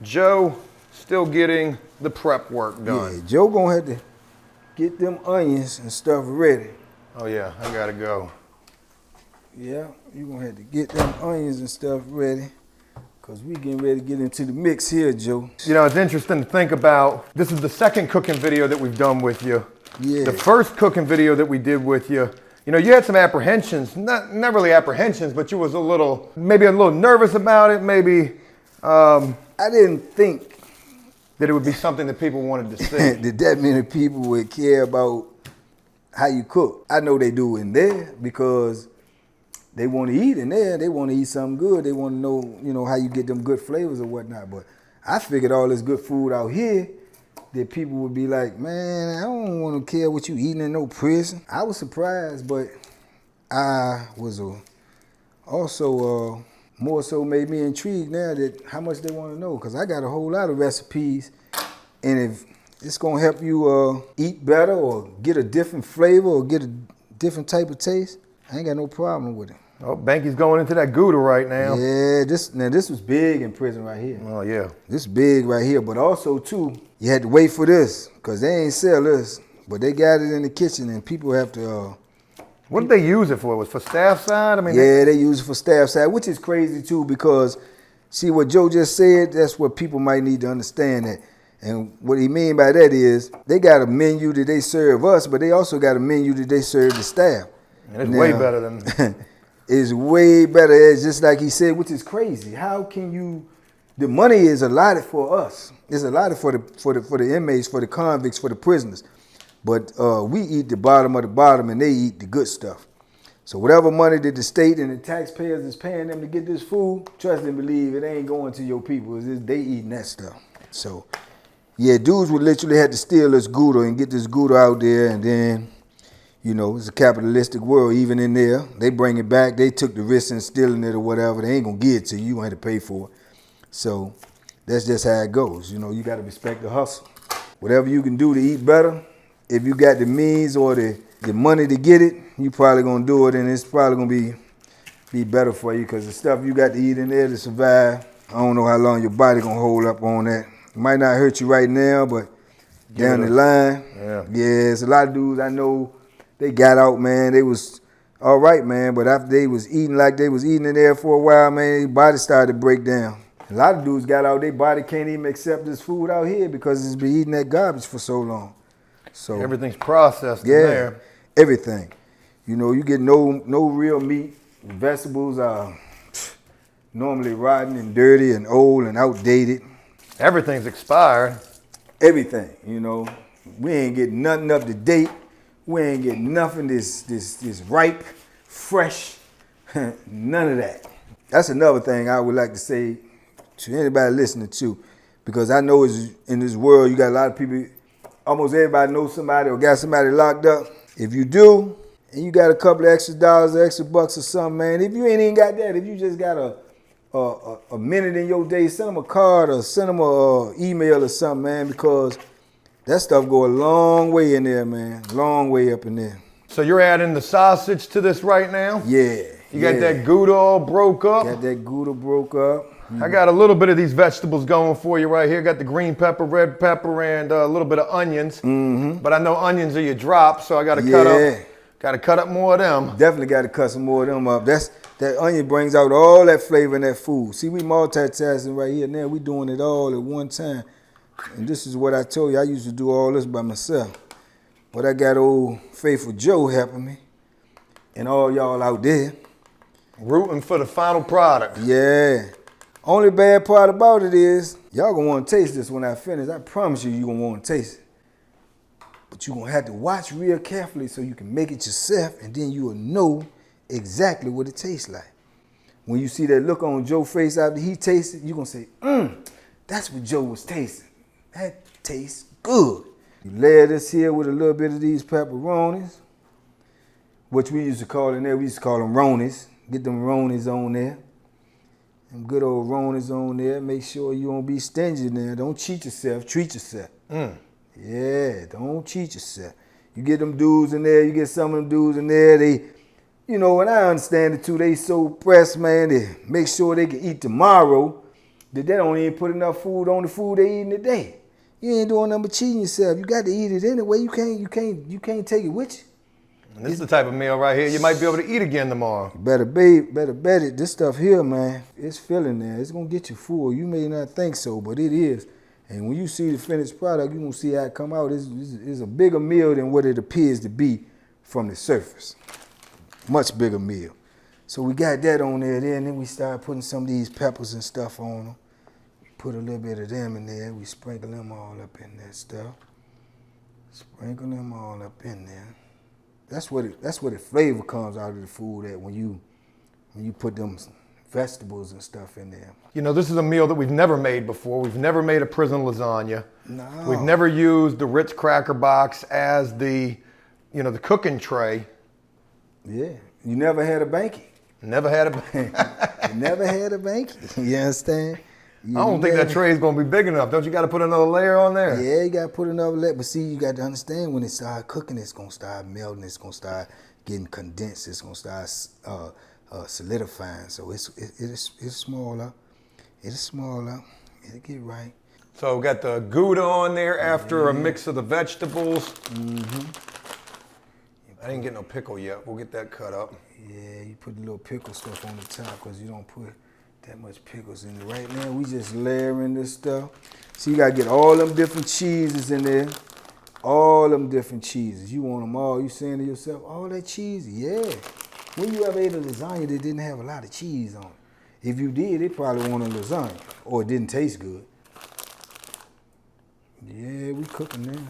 Joe still getting the prep work done. Yeah, Joe gonna have to get them onions and stuff ready. Oh yeah, I gotta go. Yeah, you gonna have to get them onions and stuff ready, because we getting ready to get into the mix here, Joe. It's interesting to think about. This is the second cooking video that we've done with you. Yeah. The first cooking video that we did with you, you had some apprehensions, not really apprehensions, but you was maybe a little nervous about it, maybe. I didn't think that it would be something that people wanted to see. that many people would care about how you cook. I know they do in there because they want to eat in there. They want to eat something good. They want to know, how you get them good flavors or whatnot. But I figured all this good food out here that people would be like, man, I don't want to care what you eating in no prison. I was surprised, but I was also more so made me intrigued now that how much they want to know, because I got a whole lot of recipes, and if it's going to help you eat better or get a different flavor or get a different type of taste, I ain't got no problem with it. Oh, Banky's going into that Gouda right now. Yeah, this was big in prison right here. Oh, yeah. This big right here, but also, too, you had to wait for this, because they ain't sell this, but they got it in the kitchen, and people have to... What did they use it for? Was it for staff side? Yeah, they use it for staff side, which is crazy, too, because, see, what Joe just said, that's what people might need to understand that. And what he mean by that is, they got a menu that they serve us, but they also got a menu that they serve the staff. And it's way better than... It's way better, it's just like he said, which is crazy. How can you, the money is allotted for us. It's allotted for the inmates, for the convicts, for the prisoners. But we eat the bottom of the bottom and they eat the good stuff. So whatever money that the state and the taxpayers is paying them to get this food, trust and believe it ain't going to your people. They eating that stuff. So yeah, dudes would literally have to steal this Gouda and get this Gouda out there, and then, it's a capitalistic world even in there. They bring it back. They took the risk in stealing it or whatever. They ain't going to give it to you. You going to have to pay for it. So that's just how it goes. You got to respect the hustle. Whatever you can do to eat better, if you got the means or the money to get it, you probably gonna do it, and it's probably gonna be better for you because the stuff you got to eat in there to survive, I don't know how long your body gonna hold up on that. It might not hurt you right now, but down the line, yeah, it's a lot of dudes I know, they got out, man. They was all right, man, but after they was eating like they was eating in there for a while, man, their body started to break down. A lot of dudes got out, their body can't even accept this food out here because it's been eating that garbage for so long. So everything's processed in there. Everything. You know, you get no real meat. Vegetables are normally rotten and dirty and old and outdated. Everything's expired. Everything, you know. We ain't getting nothing up to date. We ain't getting nothing this ripe, fresh, none of that. That's another thing I would like to say to anybody listening to, because I know in this world you got a lot of people, almost everybody knows somebody or got somebody locked up. If you do, and you got a couple of extra dollars or extra bucks or something, man, if you ain't even got that, if you just got a minute in your day, send them a card or send them an email or something, man, because that stuff go a long way in there, man. Long way up in there. So you're adding the sausage to this right now? Yeah. You got that Gouda all broke up? Got that Gouda broke up. I got a little bit of these vegetables going for you right here. Got the green pepper, red pepper, and a little bit of onions. Mm-hmm. But I know onions are your drop, so I got to cut up more of them. Definitely got to cut some more of them up. That onion brings out all that flavor in that food. See, we multitasking right here now. We doing it all at one time. And this is what I told you. I used to do all this by myself. But I got old Faithful Joe helping me. And all y'all out there. Rooting for the final product. Yeah. Only bad part about it is, y'all gonna want to taste this when I finish. I promise you gonna want to taste it. But you're gonna have to watch real carefully so you can make it yourself, and then you will know exactly what it tastes like. When you see that look on Joe's face after he tastes it, you're gonna say, that's what Joe was tasting. That tastes good. You layer this here with a little bit of these pepperonis, which we used to call in there, we used to call them ronies. Get them ronies on there. Them good old ronies on there. Make sure you don't be stingy there. Don't cheat yourself, treat yourself. Yeah, don't cheat yourself. You get them dudes in there, you get some of them dudes in there, they, you know, and I understand it too, they so pressed, man, they make sure they can eat tomorrow, that they don't even put enough food on the food they eating today. You ain't doing nothing but cheating yourself. You got to eat it anyway. You can't take it with you. And this is the type of meal right here you might be able to eat again tomorrow. Better bet it. This stuff here, man, it's filling there. It's going to get you full. You may not think so, but it is. And when you see the finished product, you're going to see how it come out. It's a bigger meal than what it appears to be from the surface. Much bigger meal. So we got that on there, and then we start putting some of these peppers and stuff on them. Put a little bit of them in there. We sprinkle them all up in that stuff. Sprinkle them all up in there. That's where the flavor comes out of the food at when you put them vegetables and stuff in there. You know, this is a meal that we've never made before. We've never made a prison lasagna. No. We've never used the Ritz cracker box as the cooking tray. Yeah. You never had a Banky. Never had a Banky. You never had a Banky. You understand? I don't think that tray is going to be big enough. Don't you got to put another layer on there? Yeah, you got to put another layer. But see, you got to understand when it starts cooking, it's going to start melting. It's going to start getting condensed. It's going to start solidifying. So it's smaller. It's smaller. It'll get right. So we got the Gouda on there after a mix of the vegetables. Mm-hmm. I didn't get no pickle yet. We'll get that cut up. Yeah, you put the little pickle stuff on the top because you don't put that much pickles in it. Right now, we just layering this stuff. So you got to get all them different cheeses in there. All them different cheeses. You want them all. You saying to yourself, all that cheese? Yeah. When you ever ate a lasagna that didn't have a lot of cheese on it? If you did, it probably wasn't a lasagna. Or it didn't taste good. Yeah, we cooking now.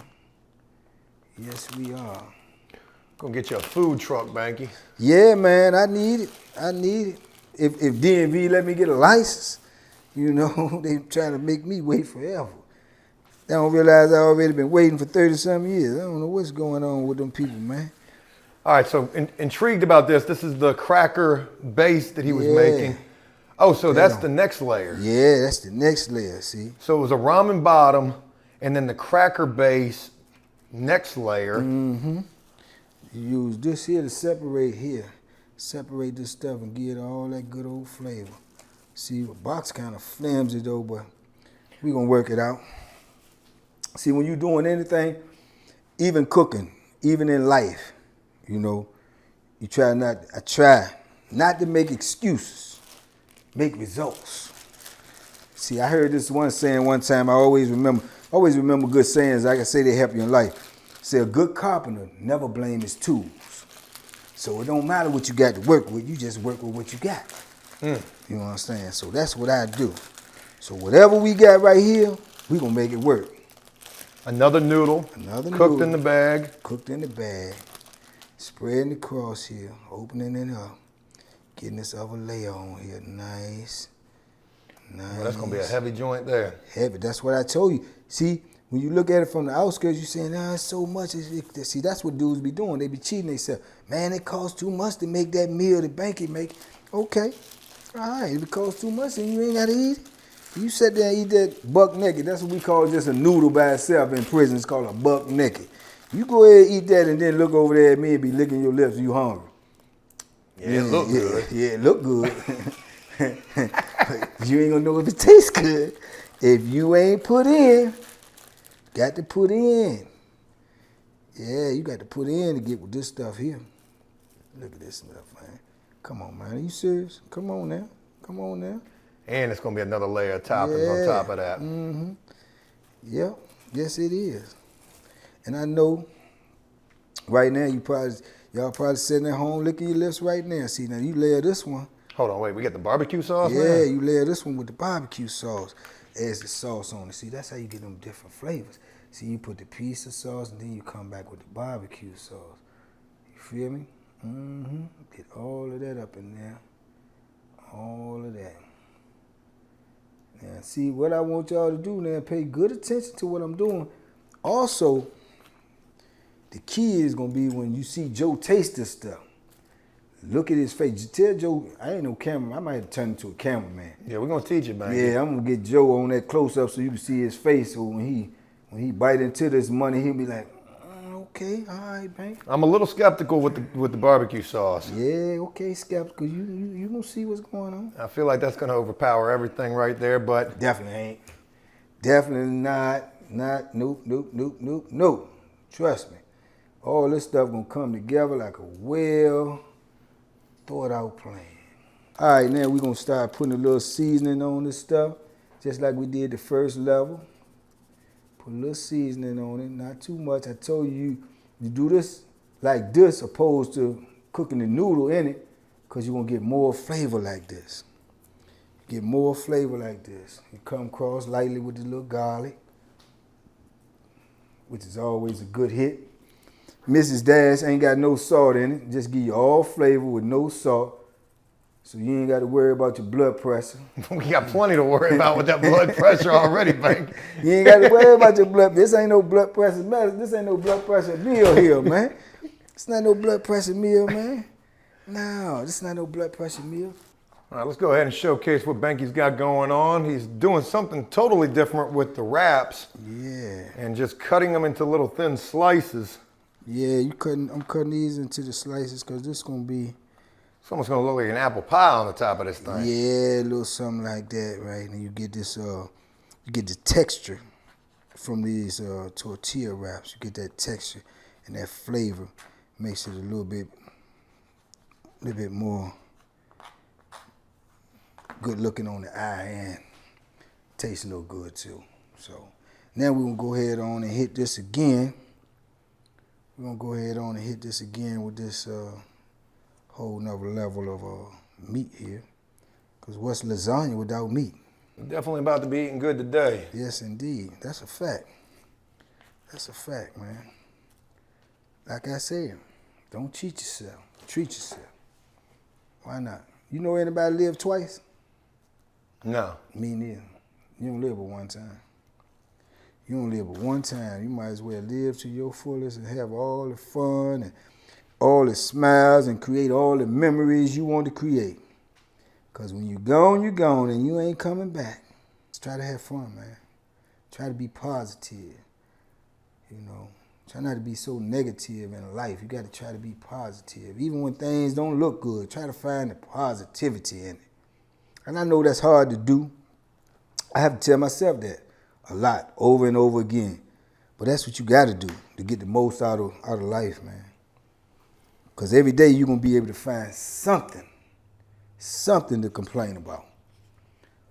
Yes, we are. Gonna get you a food truck, Banky. Yeah, man, I need it. I need it. If DMV let me get a license, you know, they trying to make me wait forever. They don't realize I already been waiting for 30-something years. I don't know what's going on with them people, man. All right, so intrigued about this. This is the cracker base that he was making. Oh, so that's the next layer. Yeah, that's the next layer, see? So it was a ramen bottom, and then the cracker base next layer. Mm-hmm. You use this here to separate here. Separate this stuff and give it all that good old flavor. See, the box kind of flimsy though, but we're going to work it out. See, when you're doing anything, even cooking, even in life, you know, I try not to make excuses, make results. See, I heard this one saying one time, I always remember good sayings, I can say they help you in life. Say a good carpenter never blame his tools. So it don't matter what you got to work with, you just work with what you got. You know what I'm saying? So that's what I do. So whatever we got right here, we gonna make it work. Another noodle, cooked in the bag. Cooked in the bag. Spreading the cross here, opening it up. Getting this other layer on here, nice. Well, that's gonna be a heavy joint there. Heavy, that's what I told you. See, when you look at it from the outskirts, you're saying, it's so much. See, that's what dudes be doing. They be cheating themselves. Man, it costs too much to make that meal that Banky make. Okay, all right, if it costs too much, then you ain't gotta eat it. You sit there and eat that buck naked. That's what we call just a noodle by itself in prison. It's called a buck naked. You go ahead and eat that and then look over there at me and be licking your lips. You hungry. Yeah, it look good. Yeah, it look good. You ain't gonna know if it tastes good. If you ain't put in, got to put in. Yeah, you got to put in to get with this stuff here. Look at this stuff, man. Come on, man. Are you serious? Come on now. Come on now. And it's going to be another layer of toppings on top of that. Mm-hmm. Yep. Yes, it is. And I know right now y'all probably sitting at home licking your lips right now. See, now you layer this one. Hold on, wait. We got the barbecue sauce now? Yeah, you layer this one with the barbecue sauce. Adds the sauce on it. See, that's how you get them different flavors. See, you put the piece of sauce and then you come back with the barbecue sauce. You feel me? Mm-hmm. Get all of that up in there. All of that. Now, see, what I want y'all to do now, pay good attention to what I'm doing. Also, the key is going to be when you see Joe taste this stuff. Look at his face. Tell Joe, I ain't no camera. I might have turned into a cameraman. Yeah, we're going to teach you, man. Yeah, I'm going to get Joe on that close-up so you can see his face. So when he bite into this money, he'll be like, okay, all right, Bank. I'm a little skeptical with the barbecue sauce. Yeah, okay, skeptical. You gonna see what's going on. I feel like that's gonna overpower everything right there, but definitely ain't. Definitely not. Nope. Trust me. All this stuff gonna come together like a well thought out plan. All right, now we're gonna start putting a little seasoning on this stuff, just like we did the first level. Put a little seasoning on it, not too much. I told you do this like this opposed to cooking the noodle in it, because you're going to get more flavor like this. Get more flavor like this. You come across lightly with the little garlic, which is always a good hit. Mrs. Dash ain't got no salt in it. Just give you all flavor with no salt. So you ain't got to worry about your blood pressure. We got plenty to worry about with that blood pressure already, Bank. You ain't got to worry about your blood. This ain't no blood pressure medicine. This ain't no blood pressure meal here, man. It's not no blood pressure meal, man. No, this is not no blood pressure meal. All right, let's go ahead and showcase what Banky's got going on. He's doing something totally different with the wraps. Yeah. And just cutting them into little thin slices. Yeah, I'm cutting these into the slices because this is going to be... It's almost gonna look like an apple pie on the top of this thing. Yeah, a little something like that, right? And you get this, you get the texture from these tortilla wraps. You get that texture and that flavor. Makes it a little bit more good looking on the eye and tastes a little good too. So now we're gonna go ahead on and hit this again. We're gonna go ahead on and hit this again with this whole nother level of meat here. Because what's lasagna without meat? Definitely about to be eating good today. Yes, indeed. That's a fact. That's a fact, man. Like I said, don't cheat yourself. Treat yourself. Why not? You know anybody live twice? No. Me neither. You don't live but one time. You don't live but one time. You might as well live to your fullest and have all the fun and all the smiles and create all the memories you want to create. Because when you're gone and you ain't coming back. Just try to have fun, man. Try to be positive. You know, Try not to be so negative in life. You got to try to be positive. Even when things don't look good, try to find the positivity in it. And I know that's hard to do. I have to tell myself that a lot, over and over again. But that's what you got to do to get the most out of life, man. Because every day you're going to be able to find something to complain about.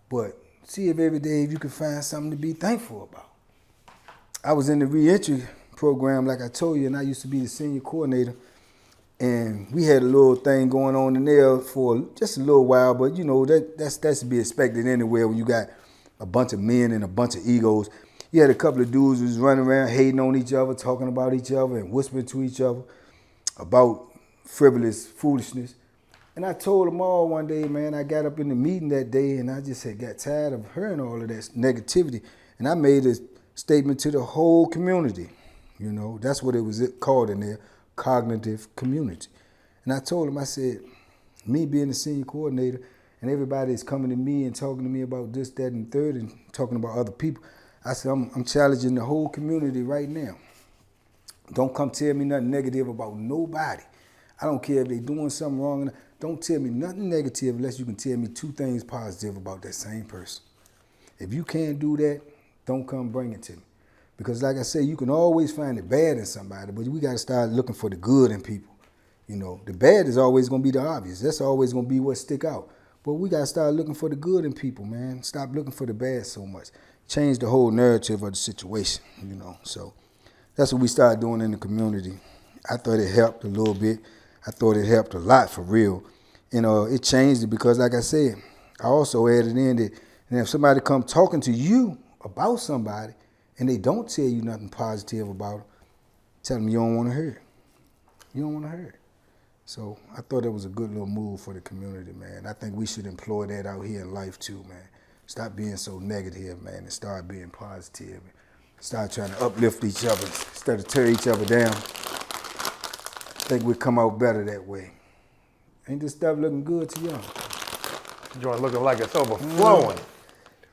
But see if every day you can find something to be thankful about. I was in the reentry program, like I told you, and I used to be the senior coordinator. And we had a little thing going on in there for just a little while, but you know, that's to be expected anywhere when you got a bunch of men and a bunch of egos. You had a couple of dudes who was running around hating on each other, talking about each other and whispering to each other about frivolous foolishness. And I told them all one day, man, I got up in the meeting that day and I just had got tired of hearing all of that negativity. And I made a statement to the whole community. You know, that's what it was called in there, cognitive community. And I told them, I said, me being the senior coordinator and everybody is coming to me and talking to me about this, that, and third and talking about other people. I said, I'm challenging the whole community right now. Don't come tell me nothing negative about nobody. I don't care if they're doing something wrong. Don't tell me nothing negative unless you can tell me 2 things positive about that same person. If you can't do that, don't come bring it to me. Because like I say, you can always find the bad in somebody, but we got to start looking for the good in people. You know, the bad is always going to be the obvious. That's always going to be what stick out. But we got to start looking for the good in people, man. Stop looking for the bad so much. Change the whole narrative of the situation, you know. So that's what we started doing in the community. I thought it helped a little bit. I thought it helped a lot for real. And it changed it because, like I said, I also added in that and if somebody come talking to you about somebody and they don't tell you nothing positive about it, tell them you don't want to hear it. You don't want to hear it. So I thought it was a good little move for the community, man. I think we should employ that out here in life too, man. Stop being so negative, man, and start being positive. Start trying to uplift each other instead of tear each other down. I think we come out better that way. Ain't this stuff looking good to y'all? Joint looking like it's overflowing.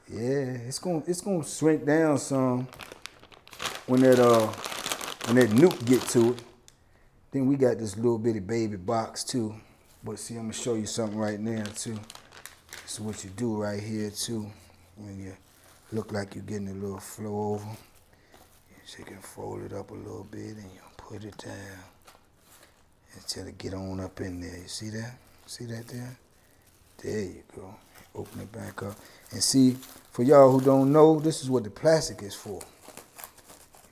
Yeah, it's gonna shrink down some when that nuke get to it. Then we got this little bitty baby box too. But see, I'm gonna show you something right now too. This is what you do right here too. When you look like you're getting a little flow over. So you can fold it up a little bit and you put it down until it get on up in there. You see that? See that there? There you go. Open it back up. And see, for y'all who don't know, this is what the plastic is for.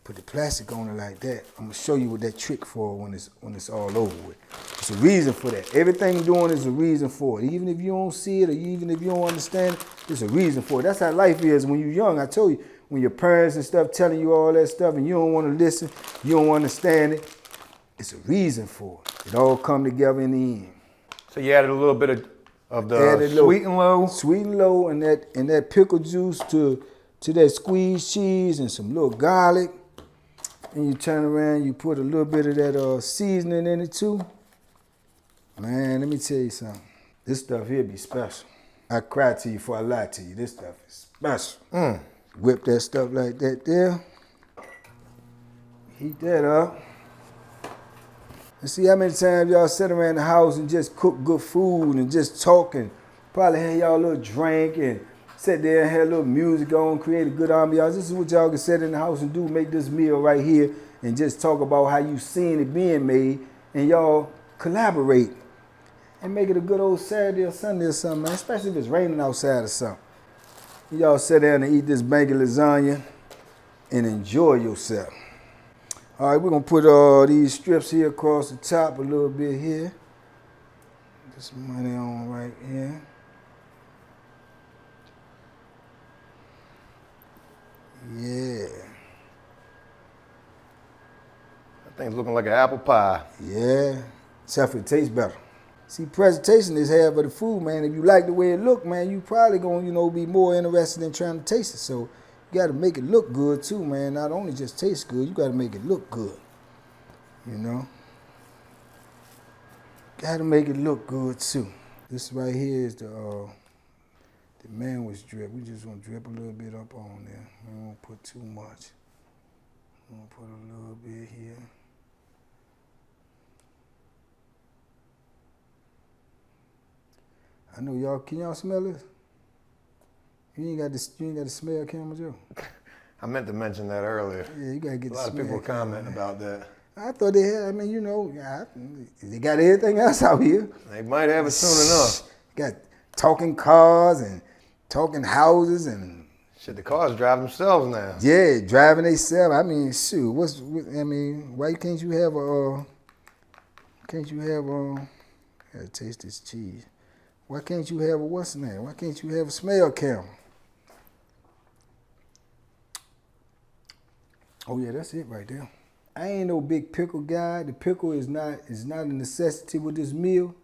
Put the plastic on it like that. I'm gonna show you what that trick for when it's all over with. It's a reason for that. Everything you're doing is a reason for it. Even if you don't see it or even if you don't understand it, there's a reason for it. That's how life is when you're young. I told you, when your parents and stuff telling you all that stuff and you don't want to listen, you don't understand it, it's a reason for it. It all come together in the end. So you added a little bit of the sweet and low? Sweet and low and that pickle juice to that squeezed cheese and some little garlic. And you turn around, you put a little bit of that seasoning in it too. Man, let me tell you something. This stuff here be special. I cry to you before I lie to you. This stuff is special. Whip that stuff like that there. Heat that up. And see how many times y'all sit around the house and just cook good food and just talk and probably have y'all a little drink and sit there and have a little music on, create a good ambiance. This is what y'all can sit in the house and do, make this meal right here and just talk about how you seen it being made and y'all collaborate and make it a good old Saturday or Sunday or something, man, especially if it's raining outside or something. Y'all sit down and eat this Banky lasagna and enjoy yourself. All right, we're going to put these strips here across the top a little bit here. Get some money on right here. Yeah. That thing's looking like an apple pie. Yeah. Except for it tastes better. See, presentation is half of the food, man. If you like the way it look, man, you probably gonna, be more interested in trying to taste it. So you gotta make it look good too, man. Not only just taste good, you gotta make it look good. You know? Gotta make it look good too. This right here is the manwich drip. We just gonna drip a little bit up on there. We won't put too much. We'll put a little bit here. I know y'all, can y'all smell this? You ain't got the smell camera, Joe. I meant to mention that earlier. Yeah, you gotta get a the lot of smell people camera, commenting about that. I thought they had, I mean, you know, they got everything else out here. They might have it soon enough. Got talking cars and talking houses and Shit, the cars drive themselves now. yeah, driving themselves. I mean, shoot, why can't you have gotta taste this cheese. Why can't you have what's the name? Why can't you have a smell camera? Oh yeah, that's it right there. I ain't no big pickle guy. The pickle is not a necessity with this meal.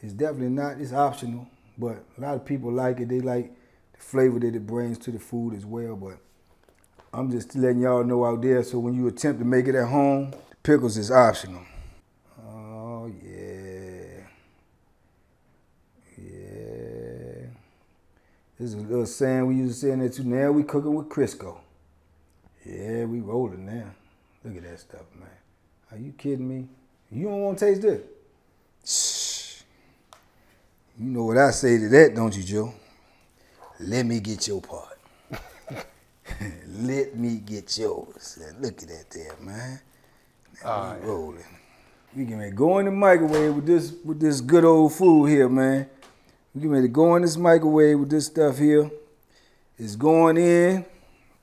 It's definitely not. It's optional, but a lot of people like it. They like the flavor that it brings to the food as well. But I'm just letting y'all know out there. So when you attempt to make it at home, the pickles is optional. Oh yeah, yeah. This is a little saying we used to say in there too. Now we cooking with Crisco. Yeah, we rolling now. Look at that stuff, man. Are you kidding me? You don't want to taste this? Shh. You know what I say to that, don't you, Joe? Let me get your part. Let me get yours. Look at that there, man. Now we rolling. We can go in the microwave with this good old food here, man. We can go in this microwave with this stuff here. It's going in.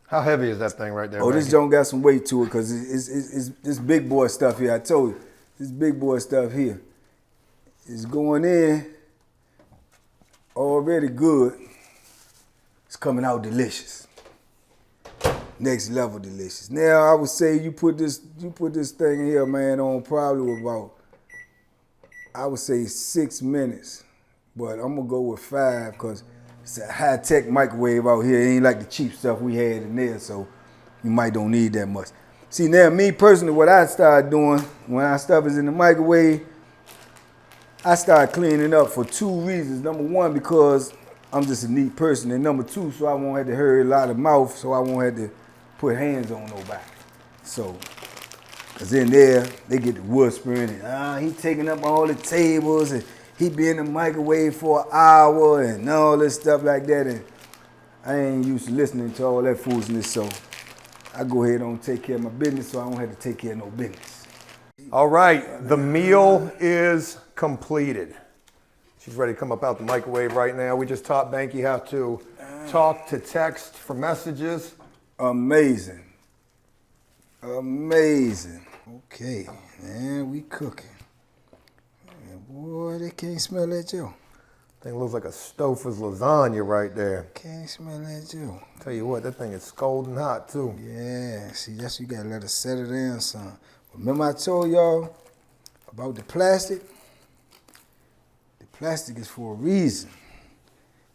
How heavy is that thing right there? Oh, this joint got some weight to it because it's this big boy stuff here. I told you, this big boy stuff here is going in already good. It's coming out delicious. Next level delicious. Now I would say you put this thing here, man, on probably about, I would say 6 minutes, but I'm gonna go with 5 because it's a high-tech microwave out here. It ain't like the cheap stuff we had in there, so you might don't need that much. See, now, me personally, what I started doing when our stuff is in the microwave, I started cleaning up for 2 reasons. Number 1, because I'm just a neat person, and number 2, so I won't have to hurry a lot of mouth, so I won't have to put hands on nobody. So, because in there, they get the whispering, and he taking up all the tables, and he be in the microwave for an hour and all this stuff like that. And I ain't used to listening to all that foolishness, so I go ahead and take care of my business so I don't have to take care of no business. All right, the meal is completed. She's ready to come up out the microwave right now. We just taught Banky how to talk to text for messages. Amazing. Amazing. Okay, man, we cooking. Boy, they can't smell that, Joe. Thing looks like a Stouffer's lasagna right there. Can't smell that, Joe. Tell you what, that thing is scalding hot too. Yeah, see, that's you gotta let it settle down, son. Remember I told y'all about the plastic? The plastic is for a reason.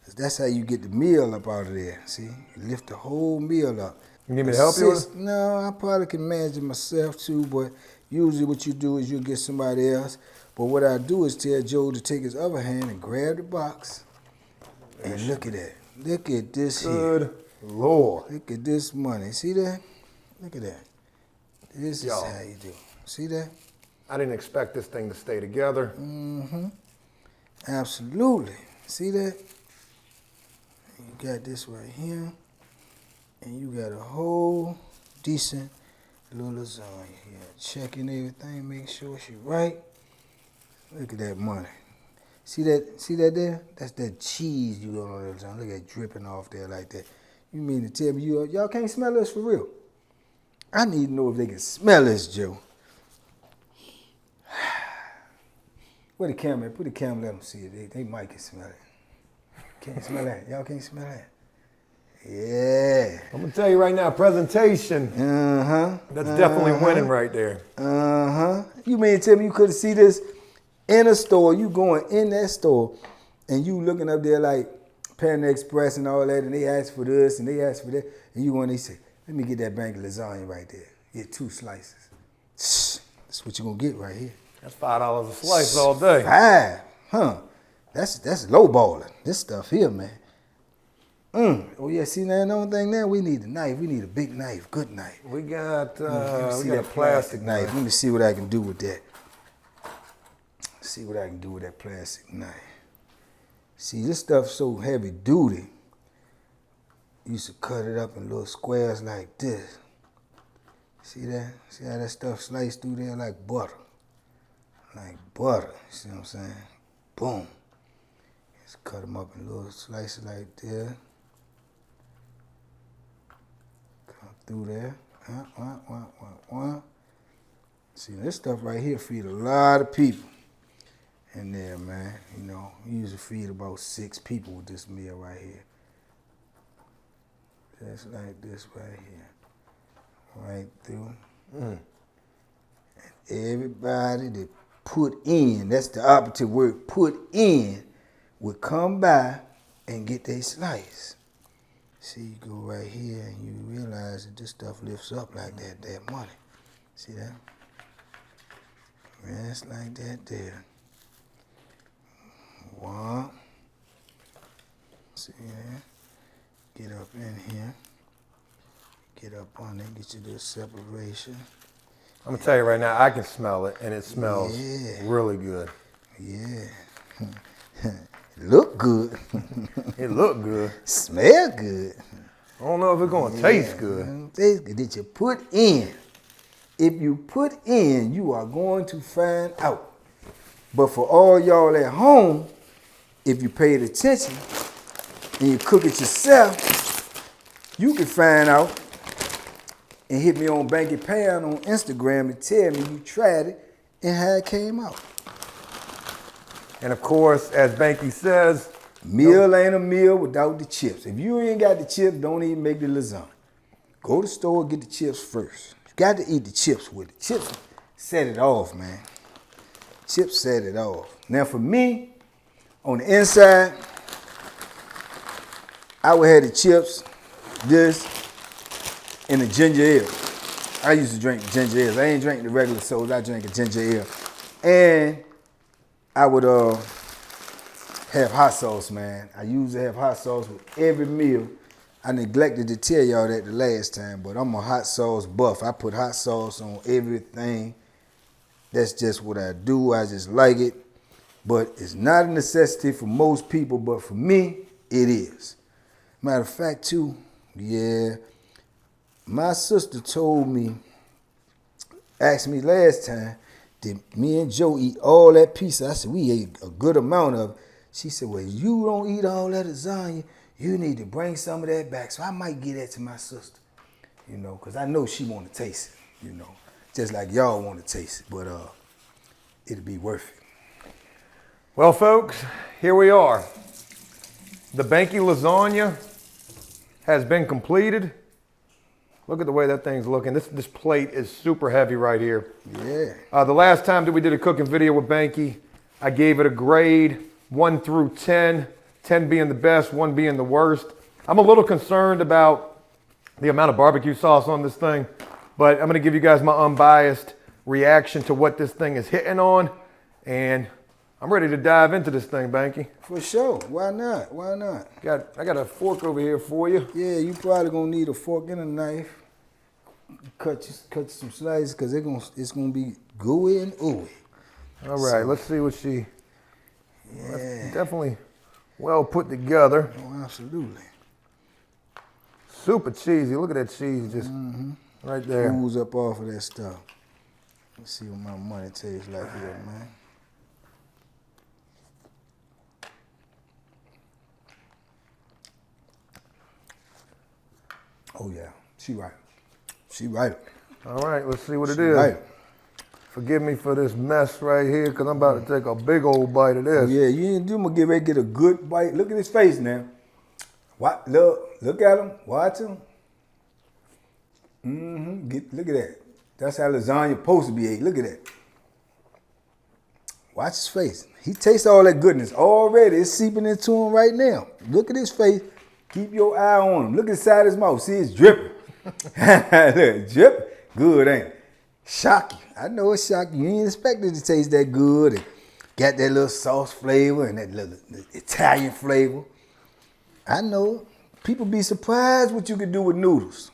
'Cause that's how you get the meal up out of there, see? You lift the whole meal up. You need me to help you with it? No, I probably can manage it myself too, but usually what you do is you get somebody else. But what I do is tell Joe to take his other hand and grab the box. And look at that. Look at this here. Good Lord. Look at this money. See that? Look at that. This is Yo. how you do. See that? I didn't expect this thing to stay together. Mm-hmm. Absolutely. See that? You got this right here. And you got a whole decent little lasagna here. Checking everything, make sure she right. Look at that money. See that there? That's that cheese you got on there. Look at it dripping off there like that. You mean to tell me y'all can't smell this for real? I need to know if they can smell this, Joe. Where the camera at? Put the camera, let them see it. They might can smell it. Can't smell that. Y'all can't smell that. Yeah. I'm gonna tell you right now, presentation. That's definitely winning right there. You mean to tell me you couldn't see this in a store? You going in that store and you looking up there like Panda Express and all that, and they ask for this and they ask for that, and you want to say, let me get that Banky lasagna right there. Get 2 slices. That's what you're gonna get right here. That's $5 a slice all day. 5, huh? That's low balling. This stuff here, man. Oh yeah, see now the only thing now we need a knife. We need a big knife, good knife. We got See that plastic knife. Let me see what I can do with that. See what I can do with that plastic knife. See, this stuff's so heavy duty. Used to cut it up in little squares like this. See that? See how that stuff sliced through there like butter? Like butter. See what I'm saying? Boom. Just cut them up in little slices like this. Come through there. See, this stuff right here feed a lot of people in there, man. You know, we usually feed about 6 people with this meal right here. Just like this right here. Right through. And everybody that put in, that's the operative word, put in, would come by and get their slice. See, you go right here and you realize that this stuff lifts up like that money. See that? Rest like that there. One. See that? Get up in here. Get up on it, get you this separation. I'm gonna tell you right now, I can smell it, and it smells really good. Yeah. Look good. It look good. Smell good. I don't know if it's gonna taste good. Taste good. Did you put in? If you put in, you are going to find out. But for all y'all at home, if you paid attention and you cook it yourself, you can find out and hit me on Bankypound on Instagram and tell me you tried it and how it came out. And of course, as Banky says, meal ain't a meal without the chips. If you ain't got the chips, don't even make the lasagna. Go to the store, get the chips first. You got to eat the chips with it. Chips set it off, man. Chips set it off. Now for me, on the inside, I would have the chips, this, and the ginger ale. I used to drink ginger ale. I ain't drink the regular soda. I drink a ginger ale. And I would have hot sauce, man. I usually have hot sauce with every meal. I neglected to tell y'all that the last time, but I'm a hot sauce buff. I put hot sauce on everything. That's just what I do. I just like it. But it's not a necessity for most people, but for me, it is. Matter of fact, too, yeah, my sister told me, asked me last time, did me and Joe eat all that pizza? I said, we ate a good amount of it. She said, well, you don't eat all that lasagna. You need to bring some of that back. So I might give that to my sister, you know, because I know she want to taste it, you know, just like y'all want to taste it, but it'll be worth it. Well, folks, here we are. The Banky lasagna has been completed. Look at the way that thing's looking. This plate is super heavy right here. Yeah. The last time that we did a cooking video with Banky, I gave it a grade 1 through 10, 10 being the best, 1 being the worst. I'm a little concerned about the amount of barbecue sauce on this thing, but I'm gonna give you guys my unbiased reaction to what this thing is hitting on, and I'm ready to dive into this thing, Banky. For sure. Why not? Why not? I got a fork over here for you. Yeah, you probably gonna need a fork and a knife. Cut some slices because it's gonna be gooey and ooey. All right, so, let's see what she. Yeah. That's definitely well put together. Oh, absolutely. Super cheesy. Look at that cheese just right there. Ooze up off of that stuff. Let's see what my money tastes like here, man. Oh yeah, she right. She right. All right, let's see what it She is. right. Forgive me for this mess right here, because I'm about to take a big old bite of this. Yeah, you gonna get ready to get a good bite. Look at his face now. What? Look at him. Watch him. Look at that. That's how lasagna supposed to be ate. Look at that. Watch his face. He tastes all that goodness already. It's seeping into him right now. Look at his face. Keep your eye on him. Look inside his mouth. See, it's dripping. Look, drip. Good, ain't it? Shock you. I know it's shocking. You ain't expect it to taste that good. And got that little sauce flavor and that little Italian flavor. I know it. People be surprised what you can do with noodles.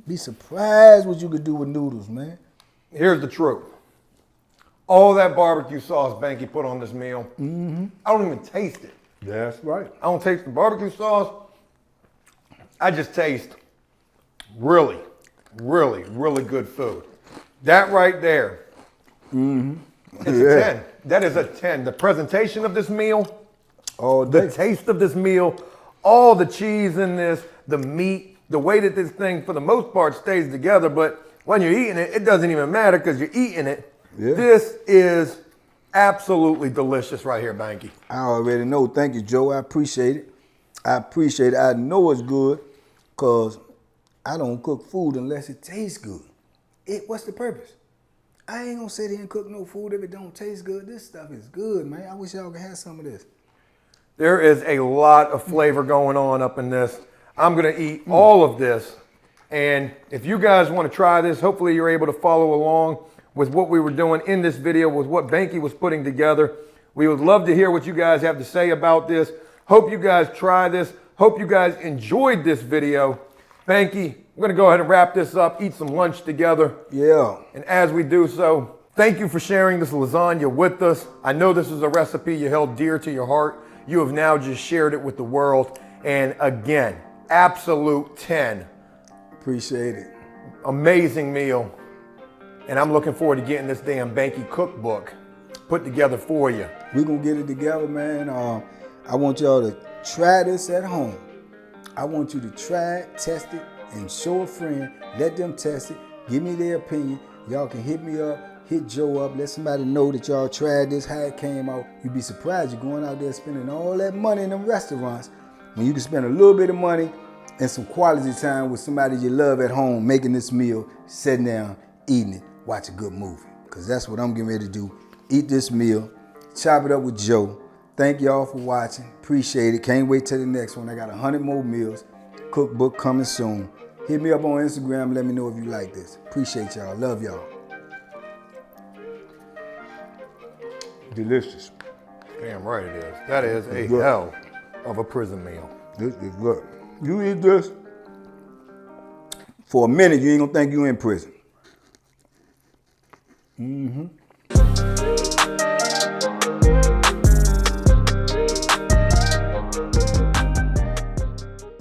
Be surprised what you could do with noodles, man. Here's the truth. All that barbecue sauce Banky put on this meal, I don't even taste it. That's right. I don't taste the barbecue sauce. I just taste really, really, really good food. That right there, it's a 10. That is a 10. The presentation of this meal, All day. the taste of this meal, all the cheese in this, the meat, the way that this thing, for the most part, stays together. But when you're eating it, it doesn't even matter because you're eating it. Yeah. This is absolutely delicious right here, Banky. I already know. Thank you, Joe. I appreciate it. I appreciate it. I know it's good because I don't cook food unless it tastes good. What's the purpose? I ain't gonna sit here and cook no food if it don't taste good. This stuff is good, man. I wish y'all could have some of this. There is a lot of flavor going on up in this. I'm gonna eat all of this. And if you guys wanna try this, hopefully you're able to follow along with what we were doing in this video, with what Banky was putting together. We would love to hear what you guys have to say about this. Hope you guys try this. Hope you guys enjoyed this video. Banky, we're gonna go ahead and wrap this up, eat some lunch together. Yeah. And as we do so, thank you for sharing this lasagna with us. I know this is a recipe you held dear to your heart. You have now just shared it with the world. And again, absolute 10. Appreciate it. Amazing meal. And I'm looking forward to getting this damn Banky cookbook put together for you. We're going to get it together, man. I want y'all to try this at home. I want you to try it, test it, and show a friend. Let them test it. Give me their opinion. Y'all can hit me up, hit Joe up. Let somebody know that y'all tried this, how it came out. You'd be surprised. You're going out there spending all that money in them restaurants when you can spend a little bit of money and some quality time with somebody you love at home, making this meal, sitting down, eating it, watch a good movie. Because that's what I'm getting ready to do. Eat this meal, chop it up with Joe. Thank y'all for watching. Appreciate it. Can't wait till the next one. I got 100 more meals. Cookbook coming soon. Hit me up on Instagram. Let me know if you like this. Appreciate y'all. Love y'all. Delicious. Damn right it is. That is a good. hell of a prison meal. This is good. You eat this, for a minute, you ain't gonna think you in prison.